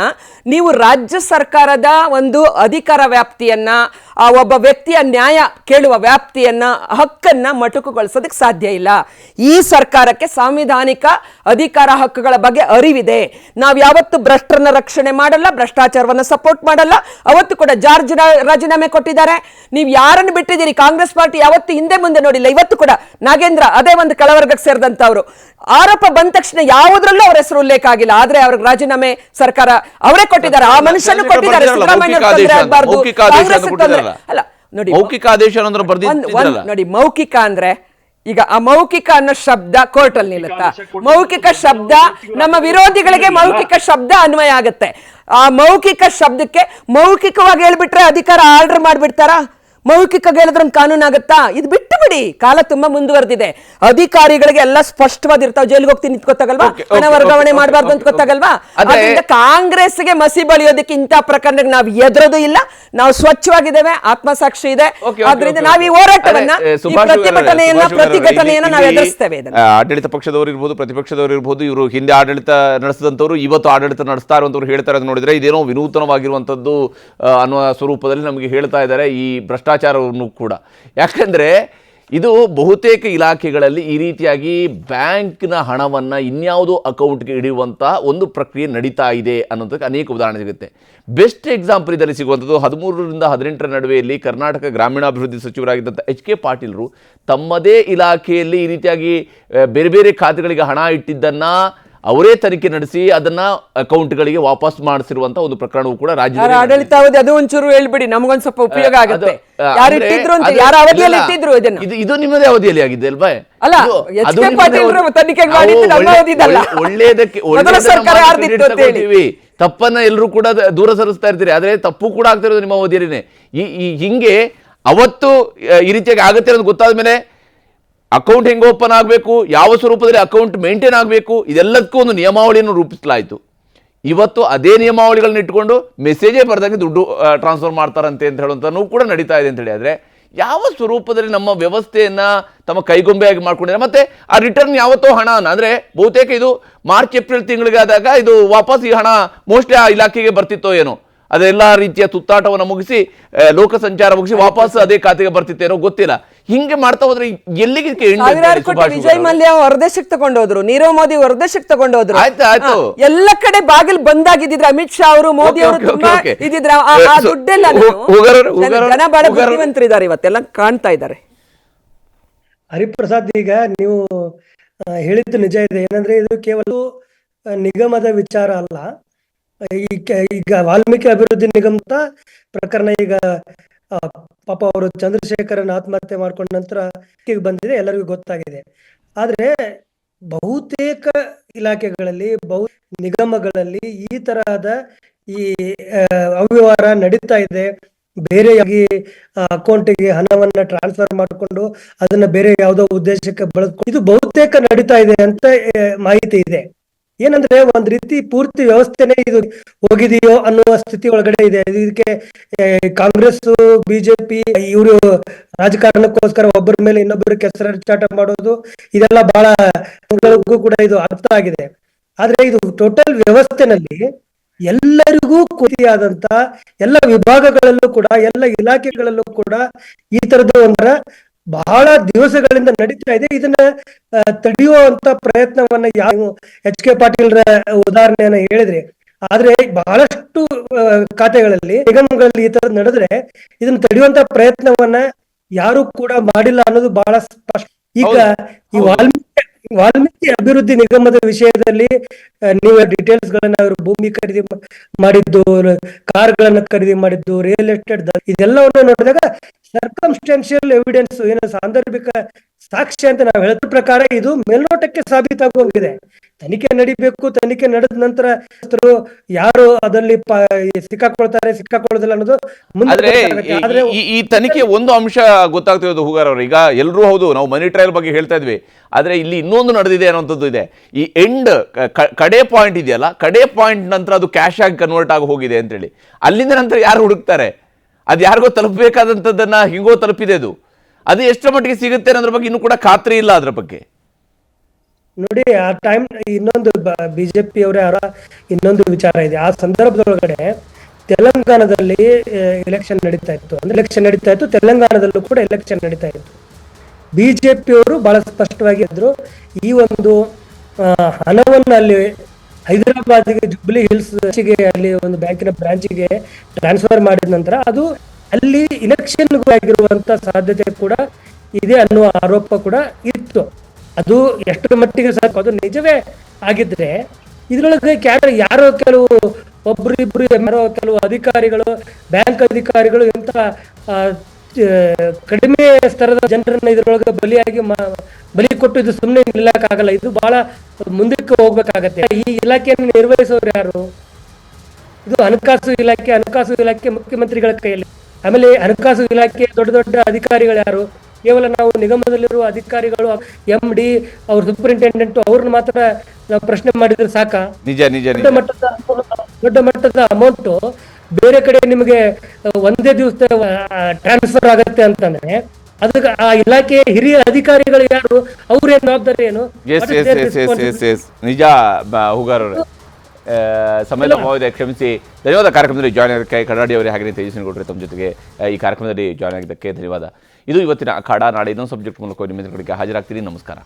ನೀವು ರಾಜ್ಯ ಸರ್ಕಾರದ ಒಂದು ಅಧಿಕಾರ ವ್ಯಾಪ್ತಿಯನ್ನ, ಒಬ್ಬ ವ್ಯಕ್ತಿಯ ನ್ಯಾಯ ಕೇಳುವ ವ್ಯಾಪ್ತಿಯನ್ನ, ಹಕ್ಕನ್ನ ಮೊಟಕುಗೊಳಿಸೋದಕ್ಕೆ ಸಾಧ್ಯ ಇಲ್ಲ. ಈ ಸರ್ಕಾರಕ್ಕೆ ಸಾಂವಿಧಾನಿಕ ಅಧಿಕಾರ ಹಕ್ಕುಗಳ ಬಗ್ಗೆ ಅರಿವಿದೆ. ನಾವು ಯಾವತ್ತು ಭ್ರಷ್ಟರನ್ನ ರಕ್ಷಣೆ ಮಾಡಲ್ಲ, ಭ್ರಷ್ಟಾಚಾರವನ್ನ ಸಪೋರ್ಟ್ ಮಾಡಲ್ಲ. ಅವತ್ತು ಕೂಡ ಜಾರ್ಜ್ ರಾಜೀನಾಮೆ ಕೊಟ್ಟಿದ್ದಾರೆ. ನೀವು ಯಾರನ್ನು ಬಿಟ್ಟಿದ್ದೀರಿ? ಕಾಂಗ್ರೆಸ್ ಪಾರ್ಟಿ ಯಾವತ್ತು ಹಿಂದೆ ಮುಂದೆ ನೋಡಿಲ್ಲ. ಇವತ್ತು ಕೂಡ ನಾಗೇಂದ್ರ ಅದೇ ಒಂದು ಕೆಳವರ್ಗಕ್ಕೆ ಸೇರಿದಂತವ್ರು. ಆರೋಪ ಬಂದ ತಕ್ಷಣ ಯಾವುದ್ರಲ್ಲೂ ಅವ್ರ ಹೆಸರು ಉಲ್ಲೇಖ ಆಗಿಲ್ಲ. ಆದ್ರೆ ಅವ್ರಿಗೆ ರಾಜೀನಾಮೆ ಸರ್ಕಾರ ಅವರೇ ಕೊಟ್ಟಿದ್ದಾರೆ. ಆ ಮನುಷ್ಯನು ಕೊಟ್ಟಿದ್ದಾರೆ. ಸಿದ್ದರಾಮಯ್ಯ ಅಲ್ಲ ನೋಡಿ, ಮೌಖಿಕ ಆದೇಶ ನೋಡಿ, ಮೌಖಿಕ ಅಂದ್ರೆ ಈಗ ಆ ಮೌಖಿಕ ಅನ್ನೋ ಶಬ್ದ ಕೋರ್ಟ್ ಅಲ್ಲಿ ನಿಲ್ಲುತ್ತಾ? ಮೌಖಿಕ ಶಬ್ದ ನಮ್ಮ ವಿರೋಧಿಗಳಿಗೆ ಮೌಖಿಕ ಶಬ್ದ ಅನ್ವಯ ಆಗುತ್ತೆ. ಆ ಮೌಖಿಕ ಶಬ್ದಕ್ಕೆ ಮೌಖಿಕವಾಗಿ ಹೇಳ್ಬಿಟ್ರೆ ಅಧಿಕಾರ ಆರ್ಡರ್ ಮಾಡ್ಬಿಡ್ತಾರಾ? ಮೌಖಿಕ ಹೇಳಿದ್ರೆ ಕಾನೂನು ಆಗುತ್ತಾ? ಇದು ಬಿಟ್ಟು ಬಿಡಿ, ಕಾಲ ತುಂಬಾ ಮುಂದುವರೆದಿದೆ. ಅಧಿಕಾರಿಗಳಿಗೆ ಎಲ್ಲ ಸ್ಪಷ್ಟವಾಗಿರ್ತಾವ. ಜೈಲಿಗೆ ಹೋಗ್ತೀನಿ ನಿಂತ್ಕೊತಾಗಲ್ವಾ, ಹಣ ವರ್ಗಾವಣೆ ಮಾಡಬಾರ್ದು ಅಂತ ಗೊತ್ತಾಗಲ್ವಾ? ಅದರಿಂದ ಕಾಂಗ್ರೆಸ್ಗೆ ಮಸಿ ಬಳಿಯೋದಕ್ಕೆ ಇಂಥ ಪ್ರಕರಣಕ್ಕೆ ನಾವು ಎದುರೋದು ಇಲ್ಲ. ನಾವು ಸ್ವಚ್ಛವಾಗಿದ್ದೇವೆ, ಆತ್ಮಸಾಕ್ಷಿ ಇದೆ. ಆದ್ರಿಂದ ನಾವು ಈ ಹೋರಾಟವನ್ನ, ಈ ಪ್ರತಿಭಟನೆಯನ್ನ ನಾವು ಎದುರಿಸ್ತೇವೆ. ಆಡಳಿತ ಪಕ್ಷದವರು ಇರ್ಬೋದು, ಪ್ರತಿಪಕ್ಷದವರು ಇರ್ಬೋದು, ಇವರು ಹಿಂದೆ ಆಡಳಿತ ನಡೆಸಿದಂತವ್ರು ಇವತ್ತು ಆಡಳಿತ ನಡೆಸ್ತಾ ಇರುವಂತವ್ರು ಹೇಳ್ತಾರೆ ಅಂತ ನೋಡಿದ್ರೆ ಇದೇನೋ ವಿನೂತನವಾಗಿರುವಂತದ್ದು ಅನ್ನುವ ಸ್ವರೂಪದಲ್ಲಿ ನಮಗೆ ಹೇಳ್ತಾ ಇದ್ದಾರೆ ಈ ಭ್ರಷ್ಟಾಚಾರವನ್ನು ಕೂಡ. ಯಾಕಂದ್ರೆ ಇದು ಬಹುತೇಕ ಇಲಾಖೆಗಳಲ್ಲಿ ಈ ರೀತಿಯಾಗಿ ಬ್ಯಾಂಕ್ನ ಹಣವನ್ನು ಇನ್ಯಾವುದೋ ಅಕೌಂಟ್ಗೆ ಇಡುವಂಥ ಒಂದು ಪ್ರಕ್ರಿಯೆ ನಡೀತಾ ಇದೆ ಅನ್ನೋದಕ್ಕೆ ಅನೇಕ ಉದಾಹರಣೆ ಸಿಗುತ್ತೆ. ಬೆಸ್ಟ್ ಎಕ್ಸಾಂಪಲ್ ಇದರಲ್ಲಿ ಸಿಗುವಂಥದ್ದು 13ರಿಂದ 18ರ ನಡುವೆಯಲ್ಲಿ ಕರ್ನಾಟಕ ಗ್ರಾಮೀಣಾಭಿವೃದ್ಧಿ ಸಚಿವರಾಗಿದ್ದಂಥ HK ಪಾಟೀಲ್ರು ತಮ್ಮದೇ ಇಲಾಖೆಯಲ್ಲಿ ಈ ರೀತಿಯಾಗಿ ಬೇರೆ ಬೇರೆ ಖಾತೆಗಳಿಗೆ ಹಣ ಇಟ್ಟಿದ್ದನ್ನು ಅವರೇ ತನಿಖೆ ನಡೆಸಿ ಅದನ್ನ ಅಕೌಂಟ್ಗಳಿಗೆ ವಾಪಸ್ ಮಾಡಿಸಿರುವಂತ ಒಂದು ಪ್ರಕರಣವೂ ಕೂಡ ರಾಜ್ಯದ ಆಡಳಿತಾವಧಿ ಅದು ಒಂಚೂರು ಹೇಳ್ಬಿಡಿ, ನಮಗೊಂದು ಸ್ವಲ್ಪ ಉಪಯೋಗ ಆಗುತ್ತೆ. ಯಾರು ಇಟ್ಟಿದ್ರು ಅಂತ, ಯಾರ ಅವಧಿಯಲ್ಲಿ ಇಟ್ಟಿದ್ರು ಇದನ್ನ? ಇದು ನಿಮ್ಮದೇ ಅವಧಿಯಲ್ಲಿ ಆಗಿದೆ ಅಲ್ವಾ? ಅಲ್ಲ, ತನಿಖೆ ಮಾಡಿದ್ದು ನಮ್ಮ ಅವಧಿದಲ್ಲ. ಒಳ್ಳೇದಕ್ಕೆ ತಪ್ಪನ್ನ ಎಲ್ಲರೂ ಕೂಡ ದೂರ ಸರಿಸ್ತಾ ಇರ್ತೀರಿ, ಆದ್ರೆ ತಪ್ಪು ಕೂಡ ಆಗ್ತಿರೋದು ನಿಮ್ಮ ಅವಧಿಯಲ್ಲಿನೇ. ಹಿಂಗೆ ಅವತ್ತು ಈ ರೀತಿಯಾಗಿ ಆಗುತ್ತೆ ಅನ್ನೋದು ಗೊತ್ತಾದ ಮೇಲೆ ಅಕೌಂಟ್ ಹೆಂಗೆ ಓಪನ್ ಆಗಬೇಕು, ಯಾವ ಸ್ವರೂಪದಲ್ಲಿ ಅಕೌಂಟ್ ಮೇಂಟೈನ್ ಆಗಬೇಕು, ಇದೆಲ್ಲದಕ್ಕೂ ಒಂದು ನಿಯಮಾವಳಿಯನ್ನು ರೂಪಿಸಲಾಯಿತು. ಇವತ್ತು ಅದೇ ನಿಯಮಾವಳಿಗಳನ್ನ ಇಟ್ಕೊಂಡು ಮೆಸೇಜೇ ಬರ್ದಂಗೆ ದುಡ್ಡು ಟ್ರಾನ್ಸ್ಫರ್ ಮಾಡ್ತಾರಂತೆ ಅಂತ ಹೇಳುವಂಥದ್ದು ಕೂಡ ನಡೀತಾ ಇದೆ ಅಂತ ಹೇಳಿ. ಆದರೆ ಯಾವ ಸ್ವರೂಪದಲ್ಲಿ ನಮ್ಮ ವ್ಯವಸ್ಥೆಯನ್ನು ತಮ್ಮ ಕೈಗೊಂಬೆಯಾಗಿ ಮಾಡ್ಕೊಂಡಿದ್ದಾರೆ. ಮತ್ತು ಆ ರಿಟರ್ನ್ ಯಾವತ್ತೋ ಹಣ ಅಂದರೆ ಬಹುತೇಕ ಇದು ಮಾರ್ಚ್ ಏಪ್ರಿಲ್ ತಿಂಗಳಿಗೆ ಆದಾಗ ಇದು ವಾಪಸ್ ಈ ಹಣ ಮೋಸ್ಟ್ಲಿ ಆ ಇಲಾಖೆಗೆ ಬರ್ತಿತ್ತೋ ಏನೋ, ಅದೆಲ್ಲ ರೀತಿಯ ತುತ್ತಾಟವನ್ನು ಮುಗಿಸಿ ಲೋಕ ಸಂಚಾರ ಮುಗಿಸಿ ವಾಪಸ್ ಅದೇ ಖಾತೆಗೆ ಬರ್ತಿತ್ತೇನೋ ಗೊತ್ತಿಲ್ಲ. ಹಿಂಗೆ ಮಾಡ್ತಾ ಹೋದ್ರೆ ಎಲ್ಲಿಗೆ? ವಿಜಯ್ ಮಲ್ಯ ಹೊರದೇಶಕ್ಕೆ ತಗೊಂಡೋದ್ರು, ನೀರವ್ ಮೋದಿ ಹೊರದೇಶಕ್ಕೆ ತಗೊಂಡೋದ್ರು. ಆಯ್ತು, ಎಲ್ಲ ಕಡೆ ಬಾಗಿಲು ಬಂದಾಗಿದ್ರೆ ಅಮಿತ್ ಶಾ ಅವರು, ಮೋದಿ ಅವರು ತುಂಬಾ ಇದಿದ್ರ ಆ ದುಡ್ಡೆಲ್ಲ ಜನ ಬಹಳ ಬುದ್ಧಿವಂತರಿದ್ದಾರೆ, ಇವತ್ತೆಲ್ಲ ಕಾಣ್ತಾ ಇದ್ದಾರೆ. ಹರಿಪ್ರಸಾದ್, ಈಗ ನೀವು ಹೇಳಿದ್ದು ನಿಜ ಇದೆ. ಏನಂದ್ರೆ ಇದು ಕೇವಲ ನಿಗಮದ ವಿಚಾರ ಅಲ್ಲ. ಈಗ ವಾಲ್ಮೀಕಿ ಅಭಿವೃದ್ಧಿ ನಿಗಮದ ಪ್ರಕರಣ ಈಗ ಪಾಪ ಅವರು ಚಂದ್ರಶೇಖರನ್ ಆತ್ಮಹತ್ಯೆ ಮಾಡ್ಕೊಂಡ ನಂತರ ಬಂದಿದೆ, ಎಲ್ಲರಿಗೂ ಗೊತ್ತಾಗಿದೆ. ಆದ್ರೆ ಬಹುತೇಕ ಇಲಾಖೆಗಳಲ್ಲಿ ನಿಗಮಗಳಲ್ಲಿ ಈ ತರಹದ ಈ ಅವ್ಯವಹಾರ ನಡೀತಾ ಇದೆ. ಬೇರೆಯಾಗಿ ಅಕೌಂಟಿಗೆ ಹಣವನ್ನ ಟ್ರಾನ್ಸ್ಫರ್ ಮಾಡಿಕೊಂಡು ಅದನ್ನ ಬೇರೆ ಯಾವುದೋ ಉದ್ದೇಶಕ್ಕೆ ಬಳಸ್ಕೊಂಡು ಇದು ಬಹುತೇಕ ನಡೀತಾ ಇದೆ ಅಂತ ಮಾಹಿತಿ ಇದೆ. ಏನಂದ್ರೆ ಒಂದ್ ರೀತಿ ಪೂರ್ತಿ ವ್ಯವಸ್ಥೆನೇ ಇದು ಹೋಗಿದೆಯೋ ಅನ್ನುವ ಸ್ಥಿತಿ ಒಳಗಡೆ ಇದೆ. ಇದಕ್ಕೆ ಕಾಂಗ್ರೆಸ್, ಬಿಜೆಪಿ ಇವರು ರಾಜಕಾರಣಕ್ಕೋಸ್ಕರ ಒಬ್ಬರ ಮೇಲೆ ಇನ್ನೊಬ್ಬರು ಕೆಸರಾಟ ಮಾಡೋದು, ಇದೆಲ್ಲ ಬಹಳ ಕೂಡ ಇದು ಅರ್ಥ ಆಗಿದೆ. ಆದ್ರೆ ಇದು ಟೋಟಲ್ ವ್ಯವಸ್ಥೆನಲ್ಲಿ ಎಲ್ಲರಿಗೂ ಕೂತಿಯಾದಂತ ಎಲ್ಲ ವಿಭಾಗಗಳಲ್ಲೂ ಕೂಡ, ಎಲ್ಲ ಇಲಾಖೆಗಳಲ್ಲೂ ಕೂಡ ಈ ತರದ ಒಂಥರ ಬಹಳ ದಿವಸಗಳಿಂದ ನಡೀತಾ ಇದೆ. ಇದನ್ನ ತಡೆಯುವಂತ ಪ್ರಯತ್ನವನ್ನ ಯಾವ HK ಪಾಟೀಲ್ರ ಉದಾಹರಣೆಯನ್ನ ಹೇಳಿದ್ರಿ. ಆದ್ರೆ ಬಹಳಷ್ಟು ಖಾತೆಗಳಲ್ಲಿ, ನಿಗಮಗಳಲ್ಲಿ ಈ ತರ ನಡೆದ್ರೆ ಇದನ್ನ ತಡೆಯುವಂತ ಪ್ರಯತ್ನವನ್ನ ಯಾರು ಕೂಡ ಮಾಡಿಲ್ಲ ಅನ್ನೋದು ಬಹಳ ಸ್ಪಷ್ಟ. ಈಗ ಈ ವಾಲ್ಮೀಕಿ ಅಭಿವೃದ್ಧಿ ನಿಗಮದ ವಿಷಯದಲ್ಲಿ ನೀವು ಡೀಟೇಲ್ಸ್ ಗಳನ್ನ ಅವರು ಭೂಮಿ ಖರೀದಿ ಮಾಡಿದ್ದು, ಕಾರ್ಗಳನ್ನ ಖರೀದಿ ಮಾಡಿದ್ದು, ರಿಯಲ್ ಎಸ್ಟೇಟ್ ಇದೆಲ್ಲವನ್ನು ನೋಡಿದಾಗ ಸರ್ಕಮ್ಸ್ಟೆನ್ಷಿಯಲ್ ಎವಿಡೆನ್ಸ್, ಏನು ಸಾಂದರ್ಭಿಕ ಸಾಕ್ಷ್ಯ ಅಂತ ನಾವು ಹೇಳಿದ ಪ್ರಕಾರ ಇದು ಮೇಲ್ನೋಟಕ್ಕೆ ಸಾಬೀತಾಗೋಗಿದೆ. ತನಿಖೆ ನಡಿಬೇಕು. ತನಿಖೆ ನಡೆದ ನಂತರ ಯಾರು ಅದರಲ್ಲಿ ಸಿಕ್ಕಾಕೊಳ್ತಾರೆ, ಸಿಕ್ಕಾಕೊಳ್ಳೋದಿಲ್ಲ ಅನ್ನೋದು ಆದ್ರೆ ಈ ತನಿಖೆ ಒಂದು ಅಂಶ ಗೊತ್ತಾಗ್ತಿರೋದು ಹೂಗಾರ್ ಅವರು, ಈಗ ಎಲ್ಲರೂ ಹೌದು ನಾವು ಮನಿ ಟ್ರಯಲ್ ಬಗ್ಗೆ ಹೇಳ್ತಾ ಇದ್ವಿ, ಆದ್ರೆ ಇಲ್ಲಿ ಇನ್ನೊಂದು ನಡೆದಿದೆ ಅನ್ನೋಂಥದ್ದು ಇದೆ. ಈ ಎಂಡ್ ಕಡೆ ಪಾಯಿಂಟ್ ಇದೆಯಲ್ಲ, ಕಡೆ ಪಾಯಿಂಟ್ ನಂತರ ಅದು ಕ್ಯಾಶ್ ಆಗಿ ಕನ್ವರ್ಟ್ ಆಗಿ ಹೋಗಿದೆ ಅಂತೇಳಿ, ಅಲ್ಲಿಂದ ನಂತರ ಯಾರು ಹುಡುಕ್ತಾರೆ? ಅದು ಯಾರಿಗೋ ತಲುಪಬೇಕಾದಂಥದ್ದನ್ನ ಹಿಂಗೋ ತಲುಪಿದೆ. ಅದು ಎಷ್ಟರ ಮಟ್ಟಿಗೆ ಸಿಗುತ್ತೆ ಅನ್ನೋದ್ರ ಬಗ್ಗೆ ಇನ್ನೂ ಕೂಡ ಖಾತ್ರಿ ಇಲ್ಲ. ಅದ್ರ ಬಗ್ಗೆ ನೋಡಿ, ಆ ಟೈಮ್ ಇನ್ನೊಂದು ಬಿಜೆಪಿ ಅವರ ಇನ್ನೊಂದು ವಿಚಾರ ಇದೆ. ಆ ಸಂದರ್ಭದೊಳಗಡೆ ತೆಲಂಗಾಣದಲ್ಲಿ ಎಲೆಕ್ಷನ್ ನಡೀತಾ ಇತ್ತು. ಅಂದ್ರೆ ಎಲೆಕ್ಷನ್ ನಡೀತಾ ಇತ್ತು, ತೆಲಂಗಾಣದಲ್ಲೂ ಕೂಡ ಎಲೆಕ್ಷನ್ ನಡೀತಾ ಇತ್ತು. ಬಿಜೆಪಿ ಅವರು ಬಹಳ ಸ್ಪಷ್ಟವಾಗಿ ಇದ್ರು, ಈ ಒಂದು ಹಣವನ್ನು ಅಲ್ಲಿ ಹೈದರಾಬಾದ್ಗೆ, ಜುಬ್ಲಿ ಹಿಲ್ಸ್ ಅಲ್ಲಿ ಒಂದು ಬ್ಯಾಂಕಿನ ಬ್ರಾಂಚಿಗೆ ಟ್ರಾನ್ಸ್ಫರ್ ಮಾಡಿದ ನಂತರ ಅದು ಅಲ್ಲಿ ಇಲೆಕ್ಷನ್ ಆಗಿರುವಂತ ಸಾಧ್ಯತೆ ಕೂಡ ಇದೆ ಅನ್ನುವ ಆರೋಪ ಕೂಡ ಇತ್ತು. ಅದು ಎಷ್ಟರ ಮಟ್ಟಿಗೆ ಸಾಕು ಅದು ನಿಜವೇ ಆಗಿದ್ರೆ ಇದ್ರೊಳಗೆ ಯಾರೋ ಕೆಲವು ಒಬ್ರಿಬ್ರು ಯಾರೋ ಕೆಲವು ಅಧಿಕಾರಿಗಳು, ಬ್ಯಾಂಕ್ ಅಧಿಕಾರಿಗಳು ಇಂಥ ಕಡಿಮೆ ಸ್ತರದ ಜನರನ್ನ ಇದ್ರೊಳಗೆ ಬಲಿ ಕೊಟ್ಟು ಇದು ಸುಮ್ಮನೆ ನಿಲ್ಲಕ್ಕಾಗಲ್ಲ. ಇದು ಬಹಳ ಮುಂದಕ್ಕೆ ಹೋಗ್ಬೇಕಾಗತ್ತೆ. ಈ ಇಲಾಖೆಯನ್ನು ನಿರ್ವಹಿಸೋರು ಯಾರು? ಇದು ಹಣಕಾಸು ಇಲಾಖೆ ಮುಖ್ಯಮಂತ್ರಿಗಳ ಕೈಯಲ್ಲಿ. ಆಮೇಲೆ ಹಣಕಾಸು ಇಲಾಖೆ ದೊಡ್ಡ ದೊಡ್ಡ ಅಧಿಕಾರಿಗಳು ಯಾರು? ಕೇವಲ ನಾವು ನಿಗಮದಲ್ಲಿರುವ ಅಧಿಕಾರಿಗಳು, MD, ಅವ್ರ ಸೂಪರಿಂಟೆಂಡೆಂಟ್, ಅವ್ರನ್ನ ಮಾತ್ರ ನಾವು ಪ್ರಶ್ನೆ ಮಾಡಿದ್ರೆ ಸಾಕ? ದೊಡ್ಡ ಮಟ್ಟದ ಅಮೌಂಟ್ ಬೇರೆ ಕಡೆ ನಿಮಗೆ ಒಂದೇ ದಿವಸ ಟ್ರಾನ್ಸ್ಫರ್ ಆಗತ್ತೆ ಅಂತಂದ್ರೆ ಅದಕ್ಕೆ ಆ ಇಲಾಖೆ ಹಿರಿಯ ಅಧಿಕಾರಿಗಳು ಯಾರು? ಅವ್ರೇನ್ ಜವಾಬ್ದಾರಿ ಏನು? ನಿಜ ಹೂಗಾರ್ ಅವರೇ, ಸಮಯ ಹೋಗಿದೆ, ಕ್ಷಮಿಸಿ. ಧನ್ಯವಾದ. ಕಾರ್ಯಕ್ರಮದಲ್ಲಿ ಜಾಯ್ನ್ ಆಗೋದಕ್ಕೆ ಕನ್ನಡಿ ಅವರೇ, ಹಾಗೆ ತೇಜಸ್ವಿನಿ ಗೌಡ್ರೆ ತಮ್ಮ ಜೊತೆಗೆ ಈ ಕಾರ್ಯಕ್ರಮದಲ್ಲಿ ಜಾಯ್ನ್ ಆಗಿದ್ದಕ್ಕೆ ಧನ್ಯವಾದ. ಇದು ಇವತ್ತಿನ ಅಖಾಡ. ನಾಳೆ ಇನ್ನೊಂದು ಸಬ್ಜೆಕ್ಟ್ ಮೂಲಕ ನಿಮ್ಮ ಕಡೆಗೆ ಹಾಜರಾಗ್ತೀನಿ. ನಮಸ್ಕಾರ.